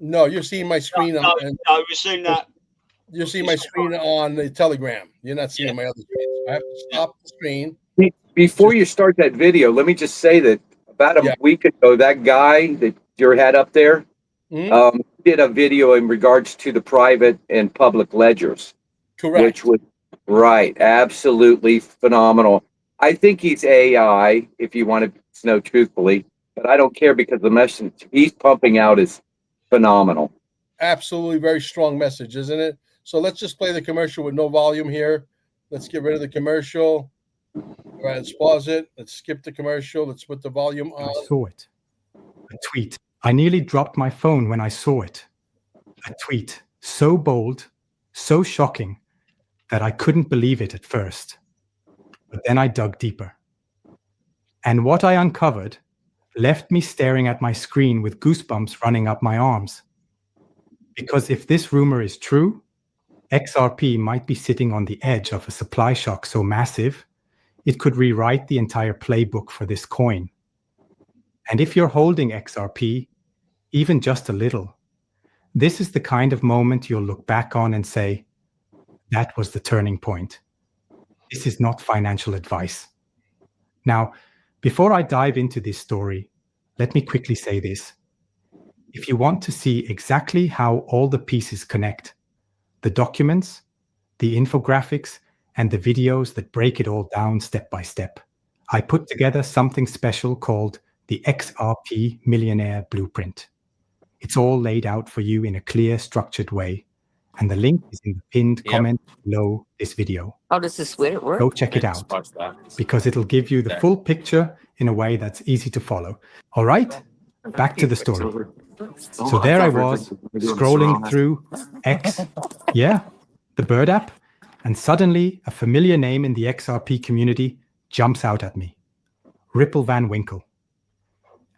No, you're seeing my screen No, we're seeing that. you're seeing my screen on the Telegram. You're not seeing my other screen. So I have to stop the screen. Before you start that video, let me just say that about a week ago, that guy that you had up there did a video in regards to the private and public ledgers. Correct. Which was absolutely phenomenal. I think he's AI, if you want to know truthfully, but I don't care because the message he's pumping out is phenomenal. Absolutely very strong message, isn't it? So let's just play the commercial with no volume here. Let's get rid of the commercial. All right, let's pause it. Let's skip the commercial. Let's put the volume on. I saw it. A tweet. I nearly dropped my phone when I saw it. A tweet so bold, so shocking, that I couldn't believe it at first. But then I dug deeper. And what I uncovered left me staring at my screen with goosebumps running up my arms. Because if this rumor is true, XRP might be sitting on the edge of a supply shock so massive, it could rewrite the entire playbook for this coin. And if you're holding XRP, even just a little, this is the kind of moment you'll look back on and say, that was the turning point. This is not financial advice. Now, before I dive into this story, let me quickly say this. If you want to see exactly how all the pieces connect, the documents, the infographics, and the videos that break it all down step by step, I put together something special called the XRP Millionaire Blueprint. It's all laid out for you in a clear, structured way, and the link is in the pinned comment below this video. How does this work? Go check it out, because it'll give you the full picture in a way that's easy to follow. All right, back to the story. So there I was, scrolling through X, the Bird app, and suddenly a familiar name in the XRP community jumps out at me. Ripple Van Winkle.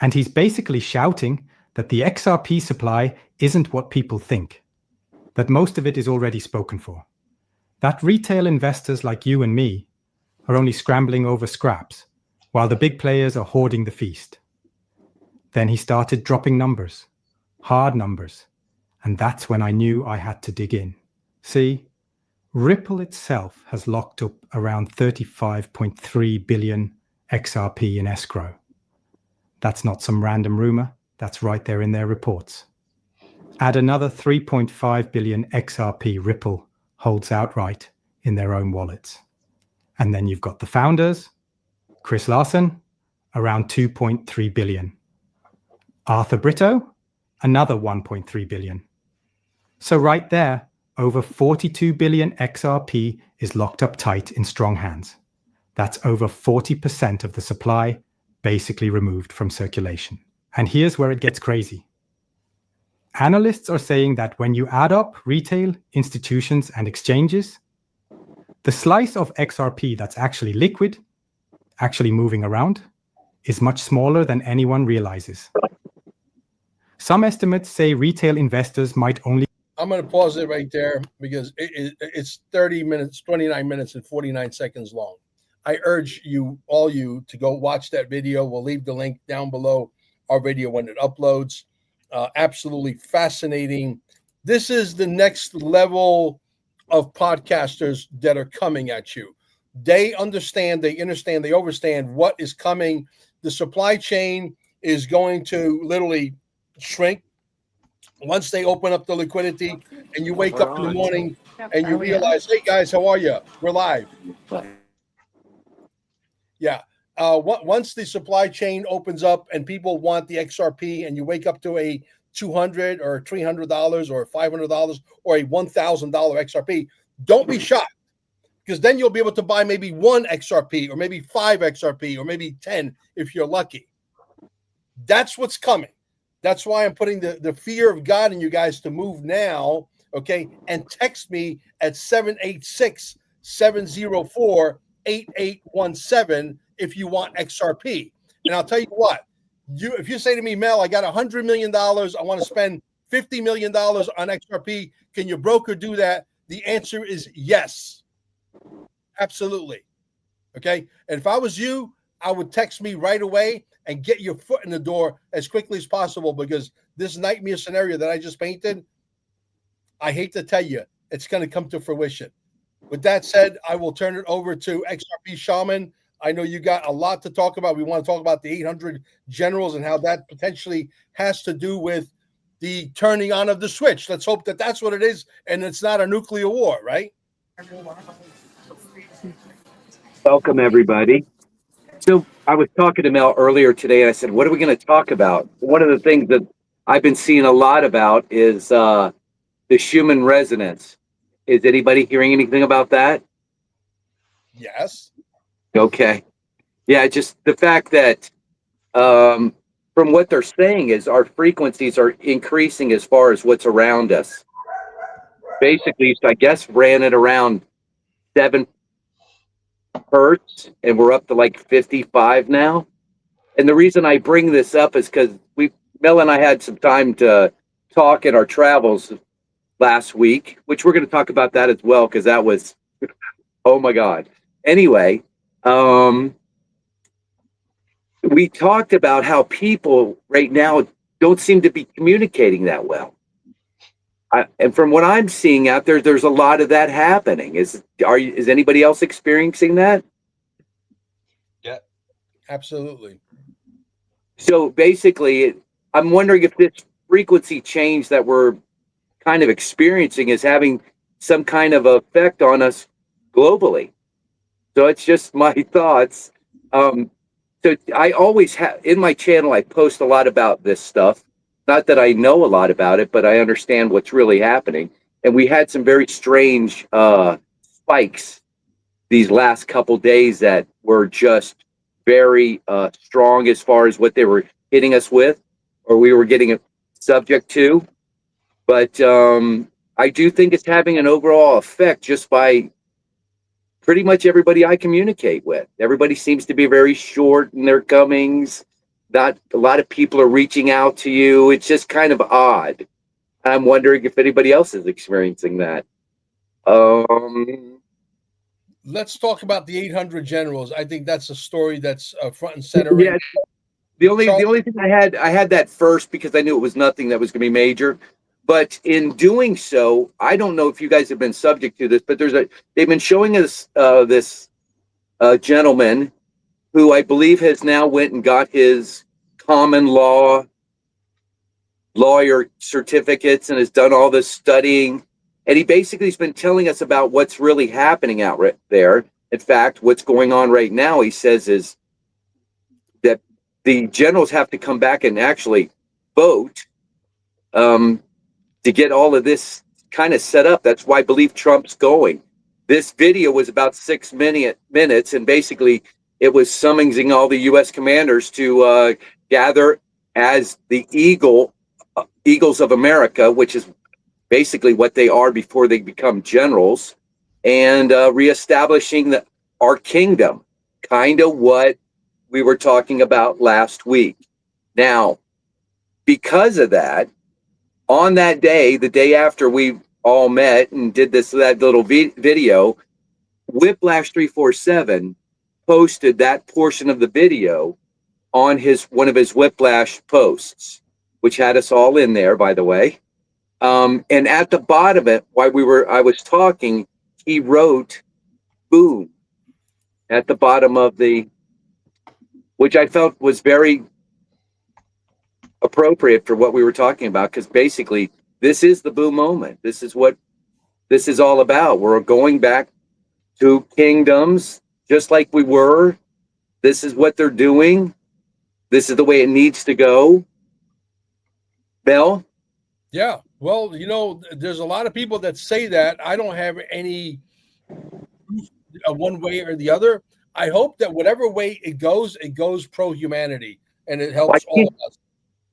And he's basically shouting that the XRP supply isn't what people think, that most of it is already spoken for, that retail investors like you and me are only scrambling over scraps, while the big players are hoarding the feast. Then he started dropping numbers, hard numbers, and that's when I knew I had to dig in. See, Ripple itself has locked up around 35.3 billion XRP in escrow. That's not some random rumor, that's right there in their reports. Add another 3.5 billion XRP Ripple holds outright in their own wallets. And then you've got the founders, Chris Larsen, around 2.3 billion. Arthur Brito, another 1.3 billion. So right there, over 42 billion XRP is locked up tight in strong hands. That's over 40% of the supply basically removed from circulation. And here's where it gets crazy. Analysts are saying that when you add up retail, institutions, and exchanges, the slice of XRP that's actually liquid, actually moving around, is much smaller than anyone realizes. Some estimates say retail investors might only... I'm going to pause it right there because it's 30 minutes, 29 minutes, and 49 seconds long. I urge you, all you, to go watch that video. We'll leave the link down below our video when it uploads. Absolutely fascinating. This is the next level of podcasters that are coming at you. They understand, they understand, they understand what is coming. The supply chain is going to literally shrink once they open up the liquidity, and you wake up in the morning and you realize, hey guys, how are you? We're live. Yeah. Once the supply chain opens up and people want the XRP, and you wake up to a $200 or $300 or $500 or a $1,000 XRP, don't be shocked, because then you'll be able to buy maybe one XRP or maybe 5 XRP or maybe 10 if you're lucky. That's what's coming. That's why I'm putting the fear of God in you guys to move now, okay? And text me at 786-704-8817 if you want XRP. And I'll tell you what, if you say to me, Mel, I got $100 million, I want to spend $50 million on XRP, can your broker do that? The answer is yes. Absolutely. Okay? And if I was you, I would text me right away and get your foot in the door as quickly as possible, because this nightmare scenario that I just painted, I hate to tell you, it's going to come to fruition. With that said, I will turn it over to XRP Shaman. I know you got a lot to talk about. We want to talk about the 800 generals and how that potentially has to do with the turning on of the switch. Let's hope that that's what it is, and it's not a nuclear war, right? Welcome, everybody. So I was talking to Mel earlier today, and I said, what are we going to talk about? One of the things that I've been seeing a lot about is the Schumann resonance. Is anybody hearing anything about that? Yes. Okay. Yeah, just the fact that from what they're saying is our frequencies are increasing as far as what's around us. Basically, I guess ran at around 7 hertz, and we're up to like 55 now. And the reason I bring this up is because Mel and I had some time to talk in our travels last week, which we're going to talk about that as well, because that was, oh my God. Anyway, we talked about how people right now don't seem to be communicating that well. And from what I'm seeing out there, there's a lot of that happening. Is anybody else experiencing that? Yeah, absolutely. So basically, I'm wondering if this frequency change that we're kind of experiencing is having some kind of effect on us globally. So it's just my thoughts. So I always have in my channel, I post a lot about this stuff. Not that I know a lot about it, but I understand what's really happening. And we had some very strange spikes these last couple days that were just very strong as far as what they were hitting us with, or we were getting subject to. But I do think it's having an overall effect just by pretty much everybody I communicate with. Everybody seems to be very short in their comings. Not a lot of people are reaching out to you. It's just kind of odd. I'm wondering if anybody else is experiencing that. Let's talk about the 800 generals. I think that's a story that's front and center. Yeah. The only thing I had that first because I knew it was nothing that was going to be major. But in doing so, I don't know if you guys have been subject to this, but they've been showing us this gentleman who I believe has now went and got his common law lawyer certificates and has done all this studying. And he basically has been telling us about what's really happening out right there. In fact, what's going on right now, he says, is that the generals have to come back and actually vote to get all of this kind of set up. That's why I believe Trump's going. This video was about 6 minutes, and basically it was summoning all the U.S. commanders to gather as the Eagles of America, which is basically what they are before they become generals, and reestablishing our kingdom, kind of what we were talking about last week. Now, because of that, on that day, the day after we all met and did that little video, Whiplash 347 posted that portion of the video on one of his Whiplash posts, which had us all in there, by the way. And at the bottom of it, while I was talking, he wrote "boom" at the bottom of which I felt was very appropriate for what we were talking about, because basically this is the boom moment. This is what this is all about. We're going back to kingdoms just like we were. This is what they're doing. This is the way it needs to go. Bill? Yeah. Well, there's a lot of people that say that. I don't have any one way or the other. I hope that whatever way it goes pro-humanity, and it helps all of us.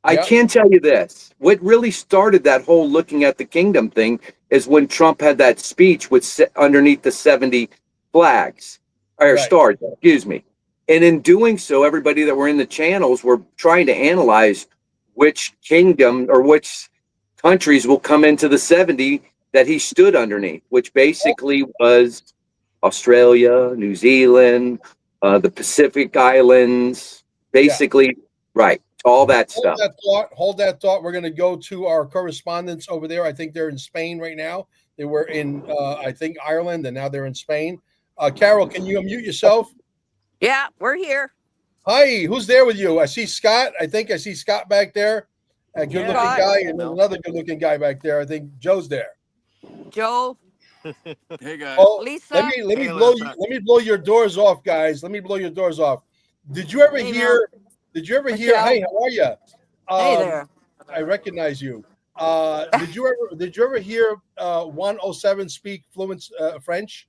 I can tell you this. What really started that whole looking at the kingdom thing is when Trump had that speech with underneath the 70 flags, or stars, excuse me. And in doing so, everybody that were in the channels were trying to analyze which kingdom or which countries will come into the 70 that he stood underneath, which basically was Australia, New Zealand, the Pacific Islands, basically, right. all that stuff. Hold that thought. We're going to go to our correspondents over there. I think they're in Spain right now. They were in, I think, Ireland, and now they're in Spain. Carol, can you unmute yourself? Yeah, we're here. Hi, who's there with you? I see Scott. I think I see Scott back there. A good-looking guy, and then another good-looking guy back there. I think Joe's there. Joe. Hey guys. Oh, Lisa. let me blow your doors off, guys. Let me blow your doors off. Did you ever hear? Did you ever hear? Michelle. Hey, how are you? Hey there. I recognize you. Did you ever hear 107 speak fluent French?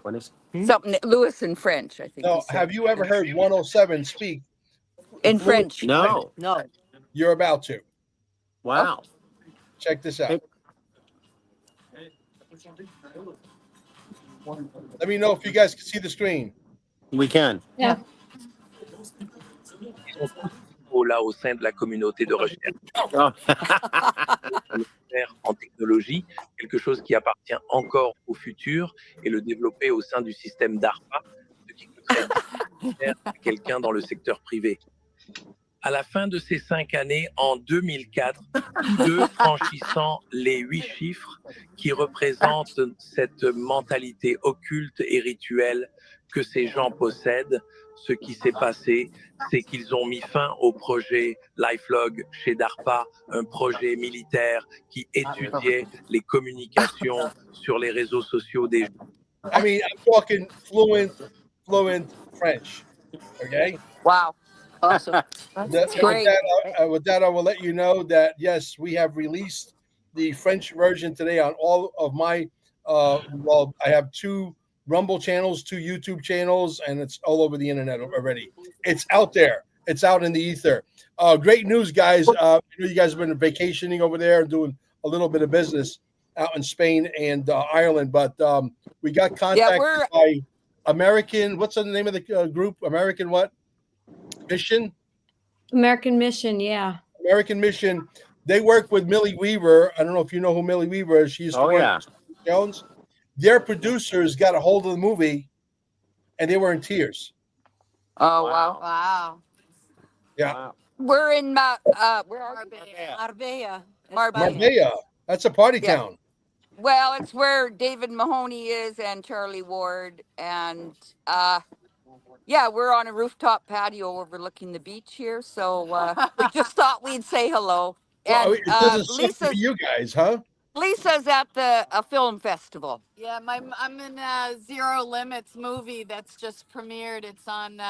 What is? Something Lewis in French, I think. No. Have you ever heard 107 speak in fluent French? No. No. You're about to. Wow. Check this out. Let me know if you guys can see the screen. We can. Yeah. Là au sein de la communauté de recherche Oh. en technologie, quelque chose qui appartient encore au futur et le développer au sein du système DARPA, ce qui coûterait à quelqu'un dans le secteur privé. À la fin de ces 5 années, en 2004, tous deux franchissant les 8 chiffres qui représentent cette mentalité occulte et rituelle que ces gens possèdent, ce qui s'est passé, c'est qu'ils ont mis fin au projet LifeLog chez DARPA, un projet militaire qui étudiait les communications sur les réseaux sociaux des gens. I mean, I'm talking fluent French. Okay. Wow. Awesome. That's great. With that, I will let you know that yes, we have released the French version today on all of my. Well, I have 2 Rumble channels, 2 YouTube channels, and it's all over the internet already. It's out there. It's out in the ether. Great news, guys. You guys have been vacationing over there and doing a little bit of business out in Spain and Ireland, but we got contacted by American. What's the name of the group? American what? Mission? American Mission, yeah. American Mission. They work with Millie Weaver. I don't know if you know who Millie Weaver is. She used to work with Jones. Their producers got a hold of the movie, and they were in tears. Oh wow! Wow. Yeah. Wow. We're in where are Marbella. That's a party town. Well, it's where David Mahoney is and Charlie Ward, and yeah, we're on a rooftop patio overlooking the beach here. So we just thought we'd say hello. Well, And it doesn't suck for you guys, huh? Lisa's at a film festival. Yeah, I'm in a Zero Limits movie that's just premiered. It's on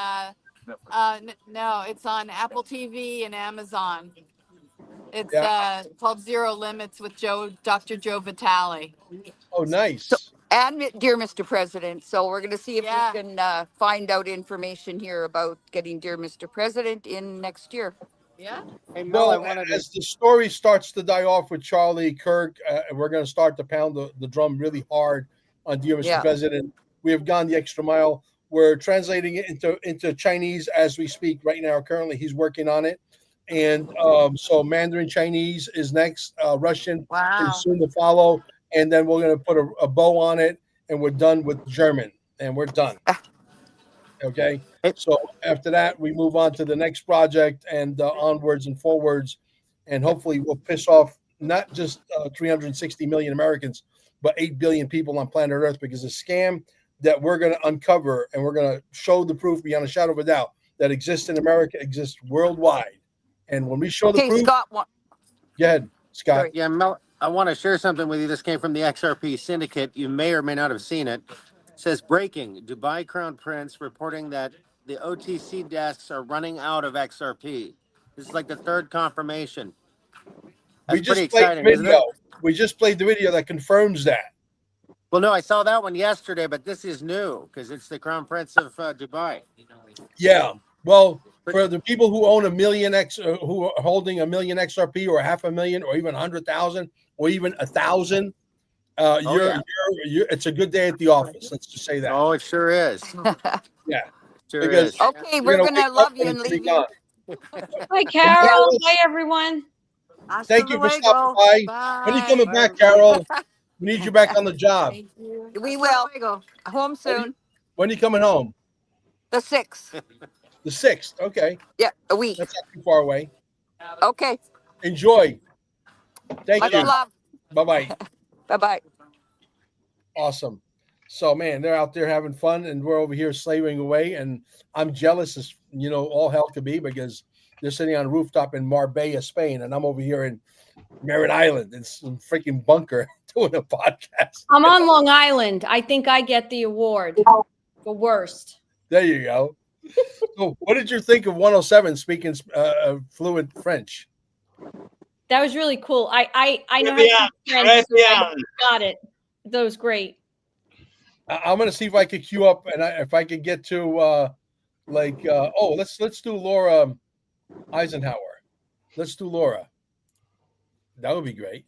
it's on Apple TV and Amazon. It's called Zero Limits with Dr. Joe Vitale. Oh, nice. So, and Dear Mr. President. So we're going to see if we can find out information here about getting Dear Mr. President in next year. Yeah. Hey, Mel, well, as the story starts to die off with Charlie Kirk, we're going to start to pound the drum really hard on Dear Mr. President. We have gone the extra mile. We're translating it into Chinese as we speak right now. Currently, he's working on it. And so Mandarin Chinese is next. Russian is soon to follow. And then we're going to put a bow on it, and we're done with German. And we're done. Okay, so after that, we move on to the next project and onwards and forwards, and hopefully we'll piss off not just 360 million Americans, but 8 billion people on planet Earth, because a scam that we're going to uncover and we're going to show the proof beyond a shadow of a doubt that exists in America exists worldwide. And when we show the proof, Scott, go ahead, Scott. Sorry. Yeah, Mel, I want to share something with you. This came from the XRP Syndicate. You may or may not have seen it. It says breaking: Dubai Crown Prince reporting that the OTC desks are running out of XRP. This is like the 3rd confirmation. That's pretty exciting, isn't it? We just played the video that confirms that. Well, no, I saw that one yesterday, but this is new because it's the Crown Prince of Dubai. Yeah. Well, for the people who own who are holding $1 million XRP or $500,000 or even 100,000 or even 1,000. It's a good day at the office. Let's just say that. Oh, it sure is. Yeah. Sure because is. Okay, we're going to love you and leave you. Hi, Carol. Bye, everyone. Thank you for stopping by. Bye. When are you coming back, Carol? We need you back on the job. We will. Home soon. When are you coming home? The 6th. The 6th. Okay. Yeah, a week. That's not too far away. Okay. Enjoy. Thank Much you. love. Bye-bye. Bye-bye. Awesome. So, man, they're out there having fun, and we're over here slaving away. And I'm jealous as, all hell could be, because they're sitting on a rooftop in Marbella, Spain, and I'm over here in Merritt Island in some freaking bunker doing a podcast. I'm on Long Island. I think I get the award for worst. There you go. So what did you think of 107 speaking fluent French? That was really cool. I know how to speak French, so I got it. That was great. I'm gonna see if I could queue up, and if I could get to let's do Laura Eisenhower. Let's do Laura. That would be great.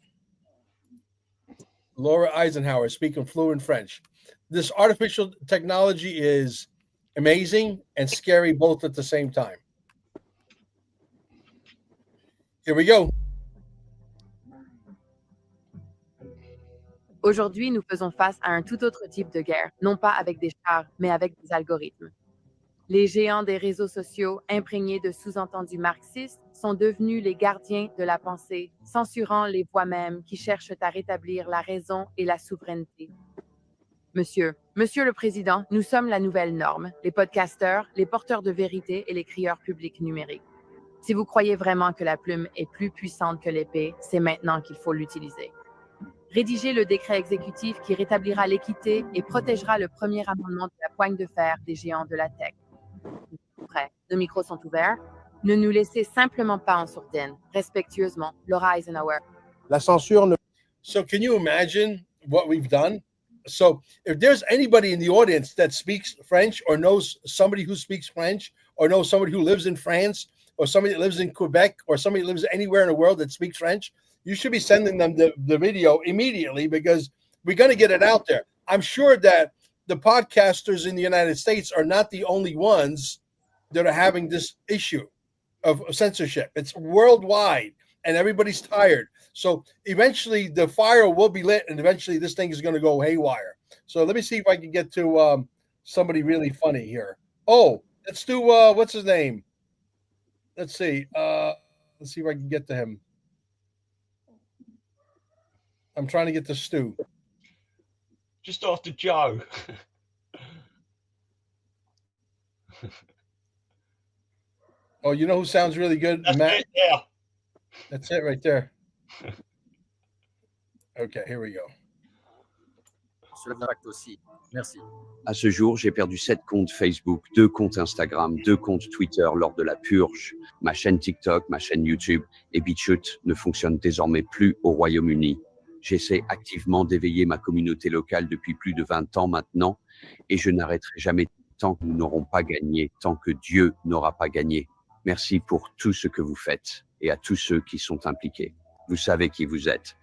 Laura Eisenhower speaking fluent French. This artificial technology is amazing and scary both at the same time. Here we go. Aujourd'hui, nous faisons face à un tout autre type de guerre, non pas avec des chars, mais avec des algorithmes. Les géants des réseaux sociaux, imprégnés de sous-entendus marxistes, sont devenus les gardiens de la pensée, censurant les voix mêmes qui cherchent à rétablir la raison et la souveraineté. Monsieur le Président, nous sommes la nouvelle norme, les podcasteurs, les porteurs de vérité et les crieurs publics numériques. Si vous croyez vraiment que la plume est plus puissante que l'épée, c'est maintenant qu'il faut l'utiliser. Rédigez le décret exécutif qui rétablira l'équité et protégera le premier amendement de la poigne de fer des géants de la tech. Prêt, nos micros sont ouverts. Ne nous laissez simplement pas en sourdine. Respectueusement, Laura Eisenhower. La censure ne... So can you imagine what we've done? So if there's anybody in the audience that speaks French or knows somebody who speaks French or knows somebody who lives in France or somebody that lives in Quebec or somebody that lives anywhere in the world that speaks French, you should be sending them the video immediately, because we're going to get it out there. I'm sure that the podcasters in the United States are not the only ones that are having this issue of censorship. It's worldwide, and everybody's tired. So eventually the fire will be lit, and eventually this thing is going to go haywire. So let me see if I can get to somebody really funny here. Oh, let's do what's his name? Let's see. Let's see if I can get to him. I'm trying to get to Stu. Just after Joe. Oh, you know who sounds really good? That's Matt. it, yeah. That's it right there. Okay, here we go. Aussi. Merci. À ce jour, j'ai perdu 7 comptes Facebook, 2 comptes Instagram, 2 comptes Twitter lors de la purge. Ma chaîne TikTok, ma chaîne YouTube et BitChute ne fonctionnent désormais plus au Royaume-Uni. J'essaie activement d'éveiller ma communauté locale depuis plus de 20 ans maintenant, et je n'arrêterai jamais tant que nous n'aurons pas gagné, tant que Dieu n'aura pas gagné. Merci pour tout ce que vous faites et à tous ceux qui sont impliqués. Vous savez qui vous êtes.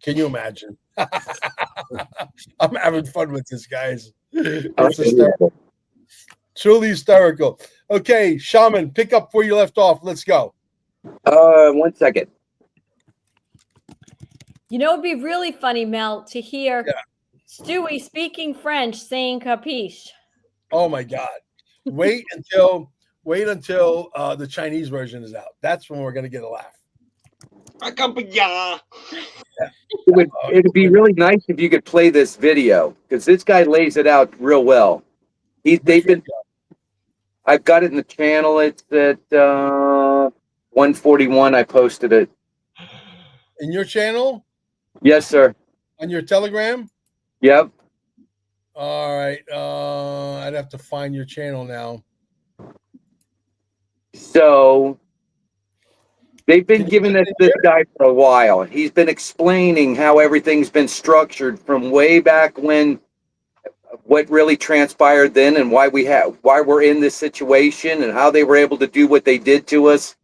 Can you imagine? I'm having fun with this, guys. It's hysterical. Truly hysterical. Okay, Shaman, pick up where you left off. Let's go. 1 second. You know, it'd be really funny, Mel, to hear Stewie speaking French saying capiche. Oh my God. Wait until the Chinese version is out. That's when we're going to get a laugh. It'd be really nice if you could play this video, because this guy lays it out real well. I've got it in the channel. It's at 141. I posted it. In your channel? Yes, sir. On your Telegram? Yep. All right. I'd have to find your channel now. So they've been giving us this guy for a while. He's been explaining how everything's been structured from way back when, what really transpired then, and why we're in this situation, and how they were able to do what they did to us.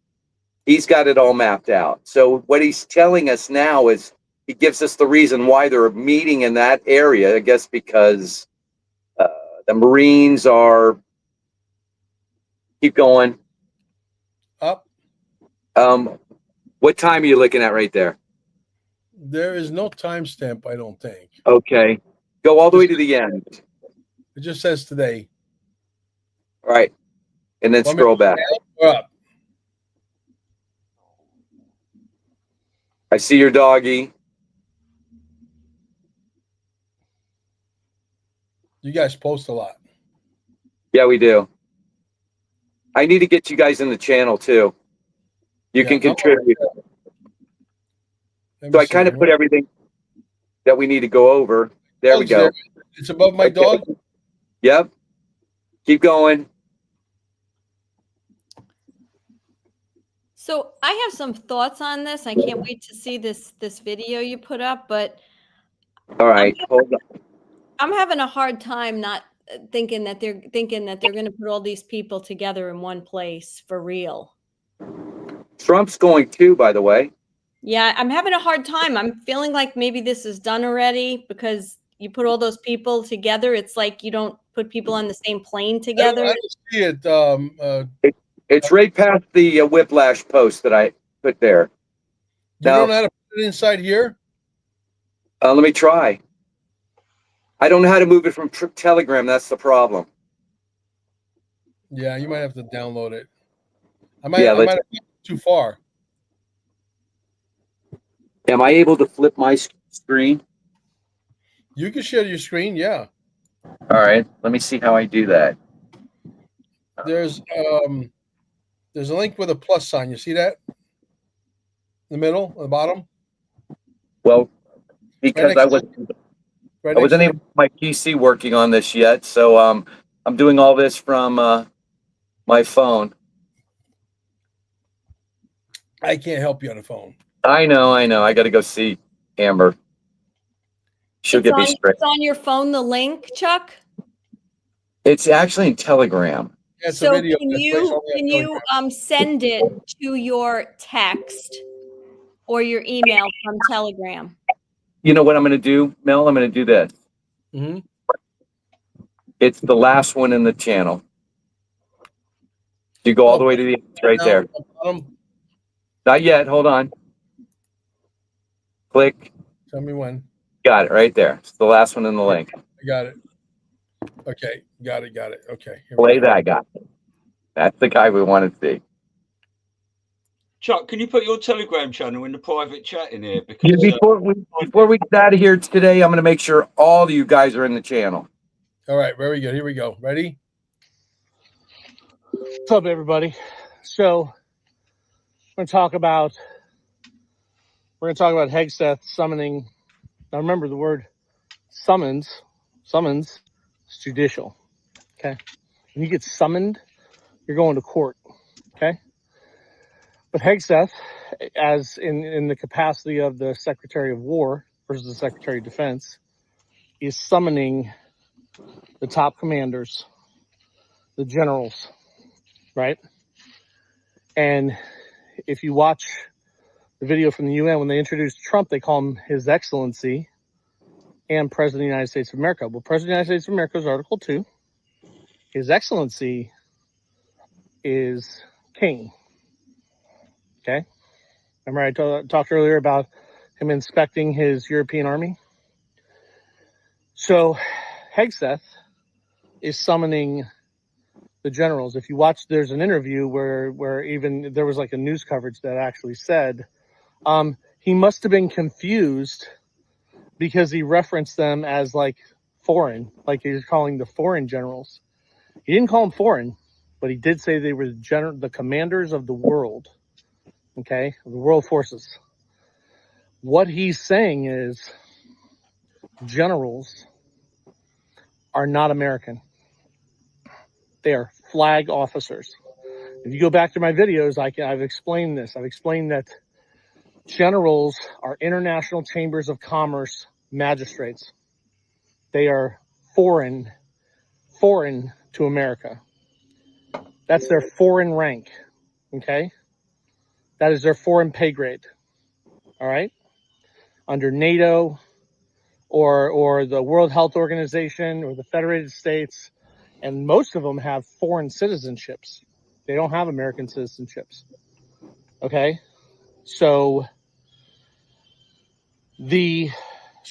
He's got it all mapped out. So what he's telling us now is, he gives us the reason why they're meeting in that area, I guess because the Marines are... Keep going. Up. What time are you looking at right there? There is no timestamp, I don't think. Okay. Go all the way to the end. It just says today. All right. and then scroll back. Up. I see your doggy. You guys post a lot. Yeah, we do. I need to get you guys in the channel too. You can contribute. So I kind of put everything that we need to go over. There we go. It's above my dog. Yep. Keep going. So I have some thoughts on this. I can't wait to see this video you put up, but all right, hold on. I'm having a hard time not thinking that they're going to put all these people together in one place for real. Trump's going too, by the way. Yeah, I'm having a hard time. I'm feeling like maybe this is done already because you put all those people together. It's like you don't put people on the same plane together. I don't see it. It's right past the whiplash post that I put there. You don't know how to put it inside here? Let me try. I don't know how to move it from Telegram. That's the problem. Yeah, you might have to download it. I might have gone too far. Am I able to flip my screen? You can share your screen, yeah. All right, let me see how I do that. There's a link with a plus sign. You see that? In the middle, at the bottom? Well, because I wasn't able to get my PC working on this yet, so I'm doing all this from my phone. I can't help you on the phone. I know. I got to go see Amber. She'll get me straight. It's on your phone, the link, Chuck? It's actually in Telegram. Yeah, it's so a video. Can you send it to your text or your email from Telegram? You know what I'm going to do, Mel? I'm going to do this. Mm-hmm. It's the last one in the channel. You go all the way to the end, right there. Not yet. Hold on. Click. Tell me when. Got it right there. It's the last one in the link. I got it. Okay. Got it. Okay. Play that guy. That's the guy we want to see. Chuck, can you put your Telegram channel in the private chat in here? Because before we get out of here today, I'm going to make sure all of you guys are in the channel. All right. Very good. Here we go. Ready? What's up, everybody? So we're going to talk about Hegseth summoning. Now remember, the word summons is judicial. Okay, when you get summoned, you're going to court. Okay, but Hegseth, as in the capacity of the Secretary of War versus the Secretary of Defense, is summoning the top commanders, the generals, right? And if you watch the video from the UN, when they introduced Trump, they call him His Excellency and President of the United States of America. Well, President of the United States of America is Article 2. His Excellency is King. Okay? Remember I talked earlier about him inspecting his European army? So Hegseth is summoning the generals. If you watch, there's an interview where even there was like a news coverage that actually said he must have been confused because he referenced them as like foreign, like he was calling the foreign generals. He didn't call them foreign, but he did say they were the commanders of the world, okay, the world forces. What he's saying is generals are not American. They are flag officers. If you go back to my videos, I've explained this. I've explained that generals are international chambers of commerce magistrates. They are foreign to America. That's their foreign rank, okay? That is their foreign pay grade, all right? Under NATO or the World Health Organization or the Federated States, and most of them have foreign citizenships. They don't have American citizenships, okay? So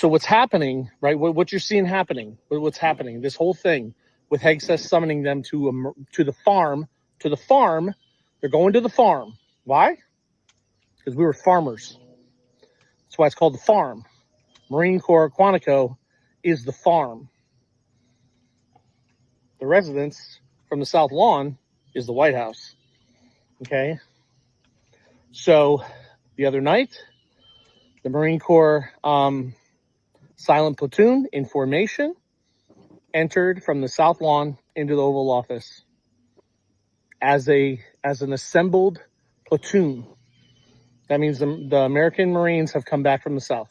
what's happening, right? What you're seeing happening, what's happening, this whole thing with Hegseth summoning them to the farm to the farm. They're going to the farm. Why? Because we were farmers. That's why it's called the farm. Marine Corps Quantico is the farm. The residence from the South Lawn is the White House. Okay. So the other night, the Marine Corps silent platoon in formation entered from the South Lawn into the Oval Office as an assembled platoon. That means the American Marines have come back from the South.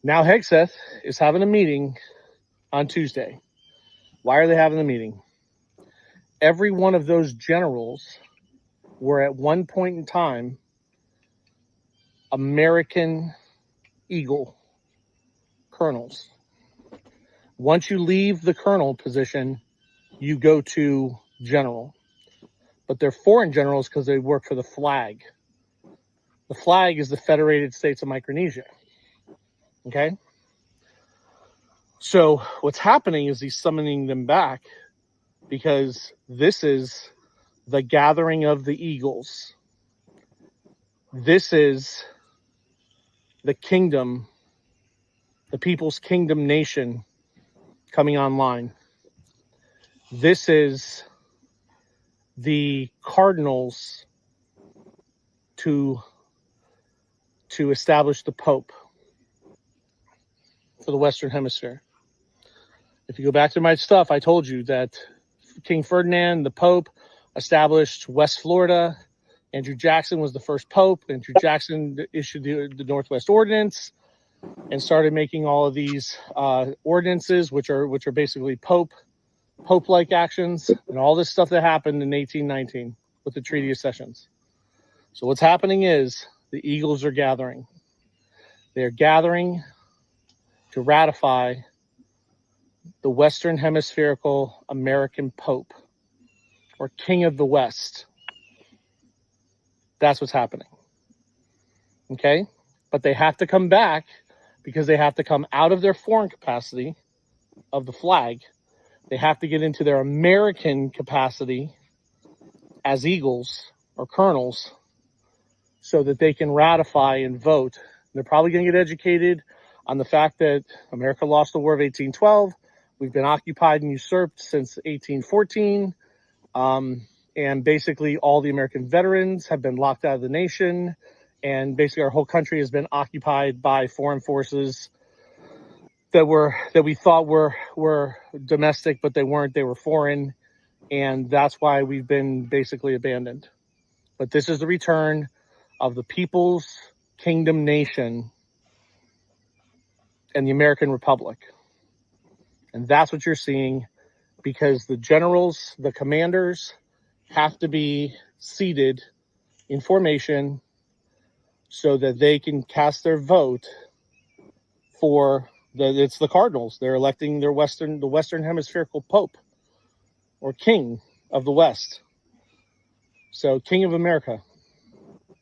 Now Hegseth is having a meeting on Tuesday. Why are they having the meeting? Every one of those generals were at one point in time American Eagle colonels. Once you leave the colonel position, you go to general. But they're foreign generals because they work for the flag. The flag is the Federated States of Micronesia. Okay? So what's happening is he's summoning them back because this is the gathering of the eagles. This is the kingdom, the people's kingdom nation coming online. This is the cardinals to establish the Pope for the Western Hemisphere. If you go back to my stuff, I told you that King Ferdinand, the Pope, established West Florida. Andrew Jackson was the first Pope. Andrew Jackson issued the Northwest Ordinance and started making all of these ordinances, which are basically Pope-like actions, and all this stuff that happened in 1819 with the Treaty of Sessions. So what's happening is the Eagles are gathering. They're gathering to ratify the Western Hemispherical American Pope, or King of the West. That's what's happening. Okay? But they have to come back because they have to come out of their foreign capacity of the flag. They have to get into their American capacity as eagles or colonels so that they can ratify and vote. They're probably going to get educated on the fact that America lost the War of 1812. We've been occupied and usurped since 1814. And basically all the American veterans have been locked out of the nation. And basically our whole country has been occupied by foreign forces that we thought were domestic, but they weren't. They were foreign. And that's why we've been basically abandoned. But this is the return of the People's Kingdom Nation and the American Republic. And that's what you're seeing, because the generals, the commanders, have to be seated in formation so that they can cast their vote for it's the Cardinals. They're electing the Western Hemispherical Pope, or King of the West. So King of America.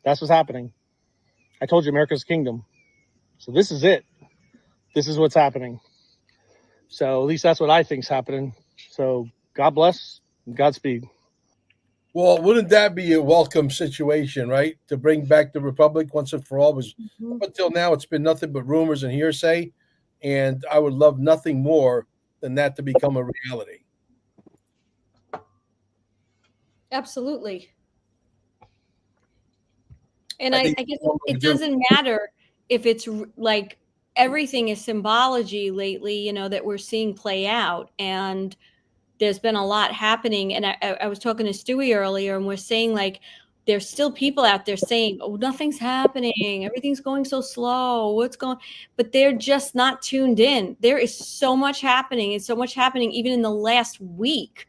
That's what's happening. I told you America's kingdom. So this is it. This is what's happening. So at least that's what I think's happening. So God bless and Godspeed. Well, wouldn't that be a welcome situation, right? To bring back the Republic once and for all. Was up until now, it's been nothing but rumors and hearsay. And I would love nothing more than that to become a reality. Absolutely. And I guess it doesn't matter if it's like everything is symbology lately, you know, that we're seeing play out. And there's been a lot happening. And I was talking to Stewie earlier, and we're saying, like, there's still people out there saying, oh, nothing's happening. Everything's going so slow. What's going? But they're just not tuned in. There is so much happening, and so much happening even in the last week.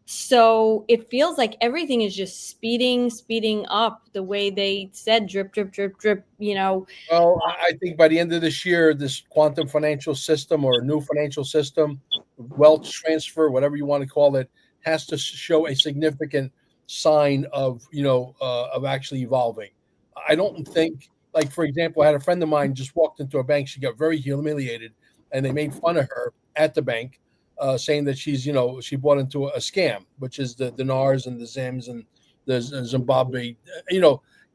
So it feels like everything is just speeding up the way they said, drip, drip, drip, drip, you know. Well, I think by the end of this year, this quantum financial system or new financial system, wealth transfer, whatever you want to call it, has to show a significant sign of, of actually evolving. I don't think, like, for example, I had a friend of mine just walked into a bank. She got very humiliated and they made fun of her at the bank saying that she's, she bought into a scam, which is the dinars and the Zims and the Zimbabwe,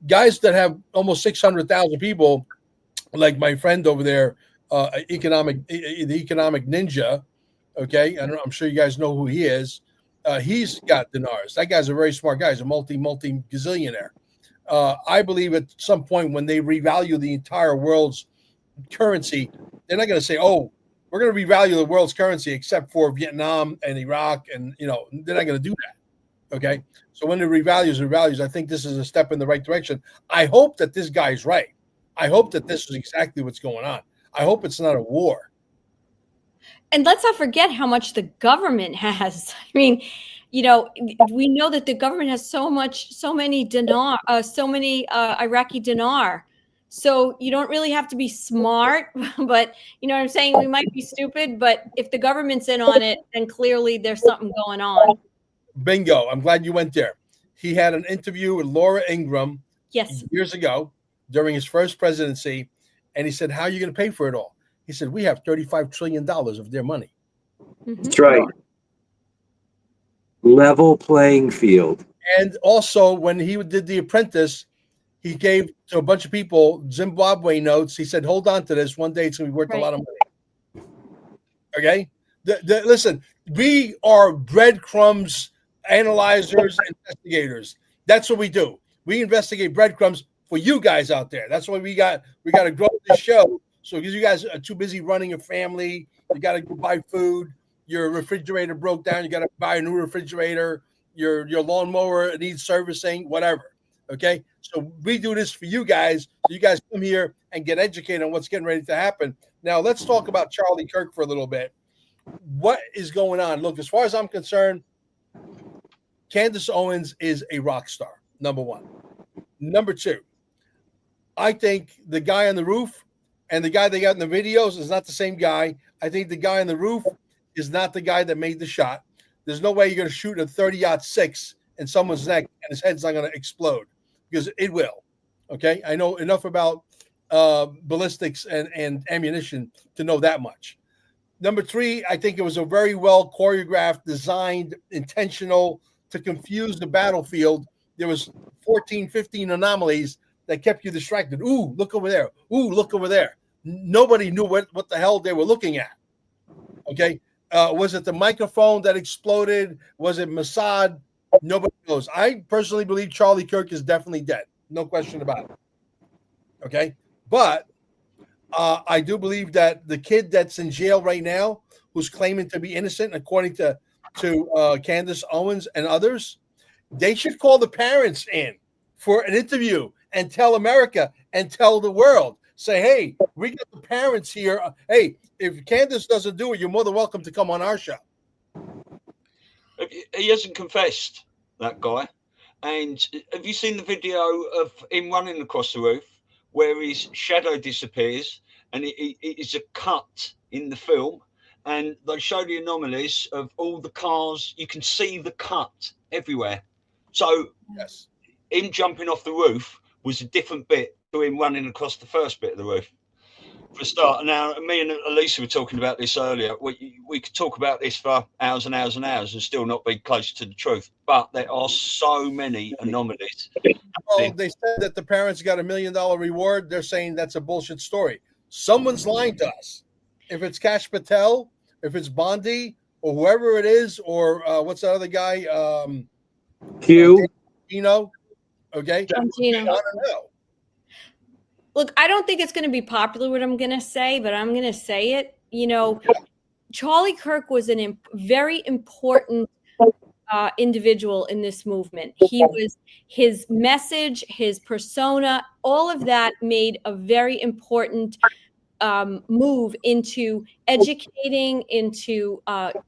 guys that have almost 600,000 people, like my friend over there, the economic ninja. Okay, I'm sure you guys know who he is. He's got dinars. That guy's a very smart guy. He's a multi gazillionaire. I believe at some point when they revalue the entire world's currency, they're not going to say, "Oh, we're going to revalue the world's currency except for Vietnam and Iraq," and they're not going to do that. Okay, so when it revalues, I think this is a step in the right direction. I hope that this guy's right. I hope that this is exactly what's going on. I hope it's not a war. And let's not forget how much the government has. I mean, we know that the government has so many Iraqi dinar. So you don't really have to be smart, but you know what I'm saying? We might be stupid, but if the government's in on it, then clearly there's something going on. Bingo. I'm glad you went there. He had an interview with Laura Ingraham years ago during his first presidency, and he said, "How are you going to pay for it all?" He said, "We have $35 trillion of their money." That's right. Level playing field. And also, when he did The Apprentice, he gave to a bunch of people Zimbabwe notes. He said, "Hold on to this. One day it's going to be worth a lot of money." Okay? Listen, we are breadcrumbs analyzers, investigators. That's what we do. We investigate breadcrumbs for you guys out there. That's why we got to grow this show. So because you guys are too busy running a family, you got to go buy food. Your refrigerator broke down, you got to buy a new refrigerator. Your lawnmower needs servicing, whatever. Okay, so we do this for you guys. So you guys come here and get educated on what's getting ready to happen. Now let's talk about Charlie Kirk for a little bit. What is going on? Look, as far as I'm concerned, Candace Owens is a rock star. Number one. Number two, I think the guy on the roof and the guy they got in the videos is not the same guy. I think the guy on the roof is not the guy that made the shot. There's no way you're going to shoot a 30-06 in someone's neck and his head's not going to explode, because it will. Okay, I know enough about ballistics and ammunition to know that much. Number three, I think it was a very well choreographed, designed, intentional to confuse the battlefield. There was 14, 15 anomalies that kept you distracted. Ooh, look over there. Ooh, look over there. Nobody knew what the hell they were looking at. Okay. Was it the microphone that exploded? Was it Mossad? Nobody knows. I personally believe Charlie Kirk is definitely dead. No question about it. Okay. But I do believe that the kid that's in jail right now, who's claiming to be innocent, according to Candace Owens and others, they should call the parents in for an interview and tell America and tell the world. Say, hey, we got the parents here. Hey, if Candace doesn't do it, you're more than welcome to come on our show. He hasn't confessed, that guy. And have you seen the video of him running across the roof where his shadow disappears and it is a cut in the film? And they show the anomalies of all the cars. You can see the cut everywhere. So yes, him jumping off the roof was a different bit to him running across the first bit of the roof. For a start, now me and Elisa were talking about this earlier. We could talk about this for hours and hours and hours and still not be close to the truth. But there are so many anomalies. Well, they said that the parents got $1 million reward. They're saying that's a bullshit story. Someone's lying to us. If it's Kash Patel, if it's Bondi, or whoever it is, or what's that other guy? Q. Okay. I don't know. Look, I don't think it's going to be popular what I'm going to say, but I'm going to say it. Charlie Kirk was a very important individual in this movement. His message, his persona, all of that made a very important move into educating, into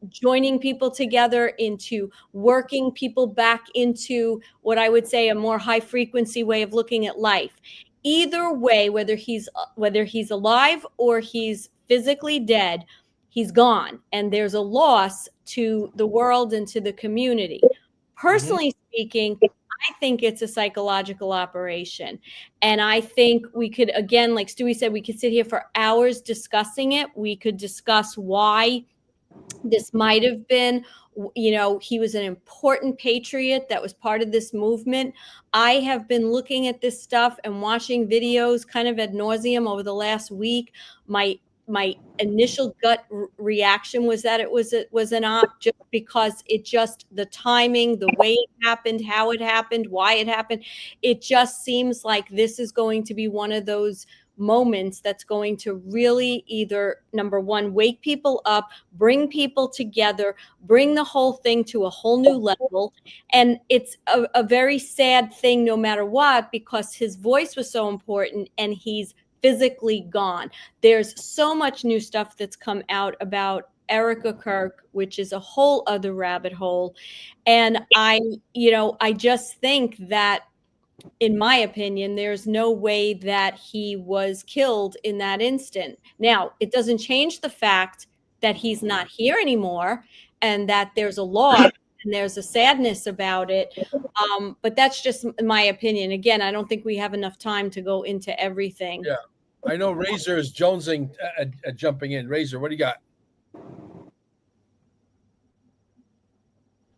joining people together, into working people back into what I would say a more high frequency way of looking at life. Either way, whether he's alive or he's physically dead, he's gone, and there's a loss to the world and to the community. Personally speaking, I think it's a psychological operation. And I think we could, again, like Stewie said, we could sit here for hours discussing it. We could discuss why This might have been, you know, he was an important patriot that was part of this movement. I have been looking at this stuff and watching videos kind of ad nauseum over the last week. My initial gut reaction was that it was an op, just because the timing, the way it happened, how it happened, why it happened. It just seems like this is going to be one of those moments that's going to really either, number one, wake people up, bring people together, bring the whole thing to a whole new level. And it's a very sad thing no matter what, because his voice was so important and he's physically gone. There's so much new stuff that's come out about Erica Kirk, which is a whole other rabbit hole. And I just think that, in my opinion, there's no way that he was killed in that instant. Now, it doesn't change the fact that he's not here anymore and that there's a loss and there's a sadness about it. But that's just my opinion. Again, I don't think we have enough time to go into everything. Yeah. I know Razor is jonesing, jumping in. Razor, what do you got?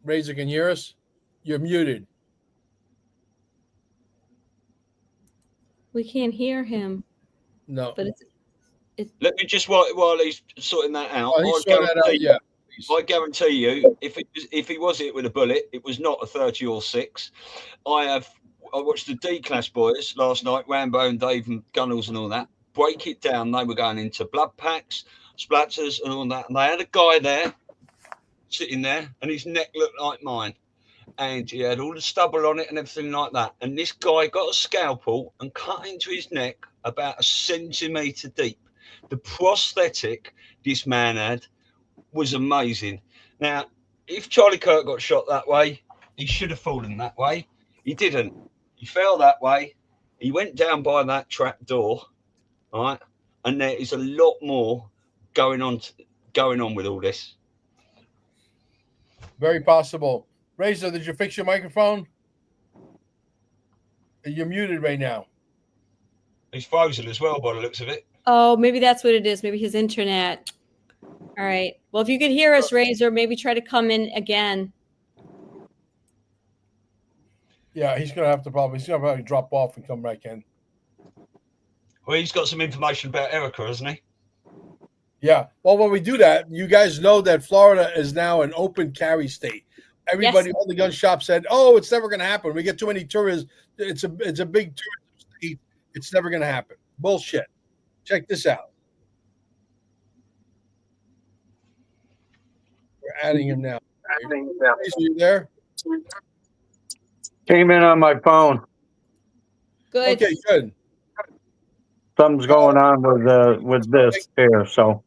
Razor, can you hear us? You're muted. We can't hear him. No. But let me just while he's sorting that out. I guarantee you, if he was hit with a bullet, it was not a 30 or 6. I watched the D-Class boys last night, Rambo and Dave and Gunnels and all that, break it down. They were going into blood packs, splatters and all that. And they had a guy there, sitting there, and his neck looked like mine. And he had all the stubble on it and everything like that. And this guy got a scalpel and cut into his neck about 1 centimetre deep. The prosthetic this man had was amazing. Now, if Charlie Kirk got shot that way, he should have fallen that way. He didn't. He fell that way. He went down by that trap door, right? And there is a lot more going on with all this. Very possible. Razor, did you fix your microphone? You're muted right now. He's frozen as well by the looks of it. Oh, maybe that's what it is. Maybe his internet. All right. Well, if you could hear us, Razor, maybe try to come in again. Yeah, he's gonna probably drop off and come back in. Well, he's got some information about Erica, hasn't he? Yeah. Well, when we do that, you guys know that Florida is now an open carry state. Everybody, all the gun shops said, "Oh, it's never going to happen. We get too many tourists. It's a big tourism state. It's never going to happen." Bullshit. Check this out. We're adding him now. Are you there? Came in on my phone. Good. Okay, good. Something's going on with this here. So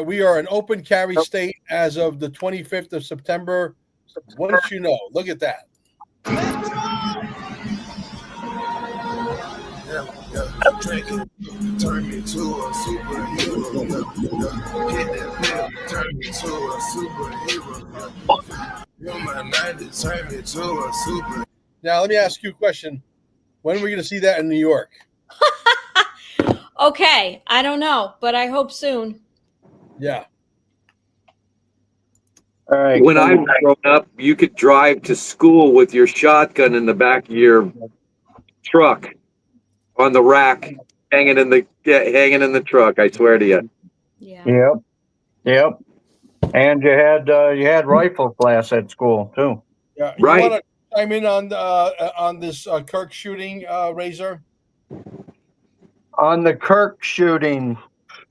we are an open carry state as of the 25th of September. Once you know, look at that. Turn me to a superhero. Hit that pill, turn me to a superhero. You're my 90s, turn me to a super. Now, let me ask you a question. When are we going to see that in New York? Okay, I don't know, but I hope soon. Yeah. all right. When I was growing up, you could drive to school with your shotgun in the back of your truck on the rack, hanging in the truck. I swear to you. Yeah. Yep. And you had rifle class at school too. Yeah. You Right. want to chime in on this Kirk shooting, Razor? On the Kirk shooting,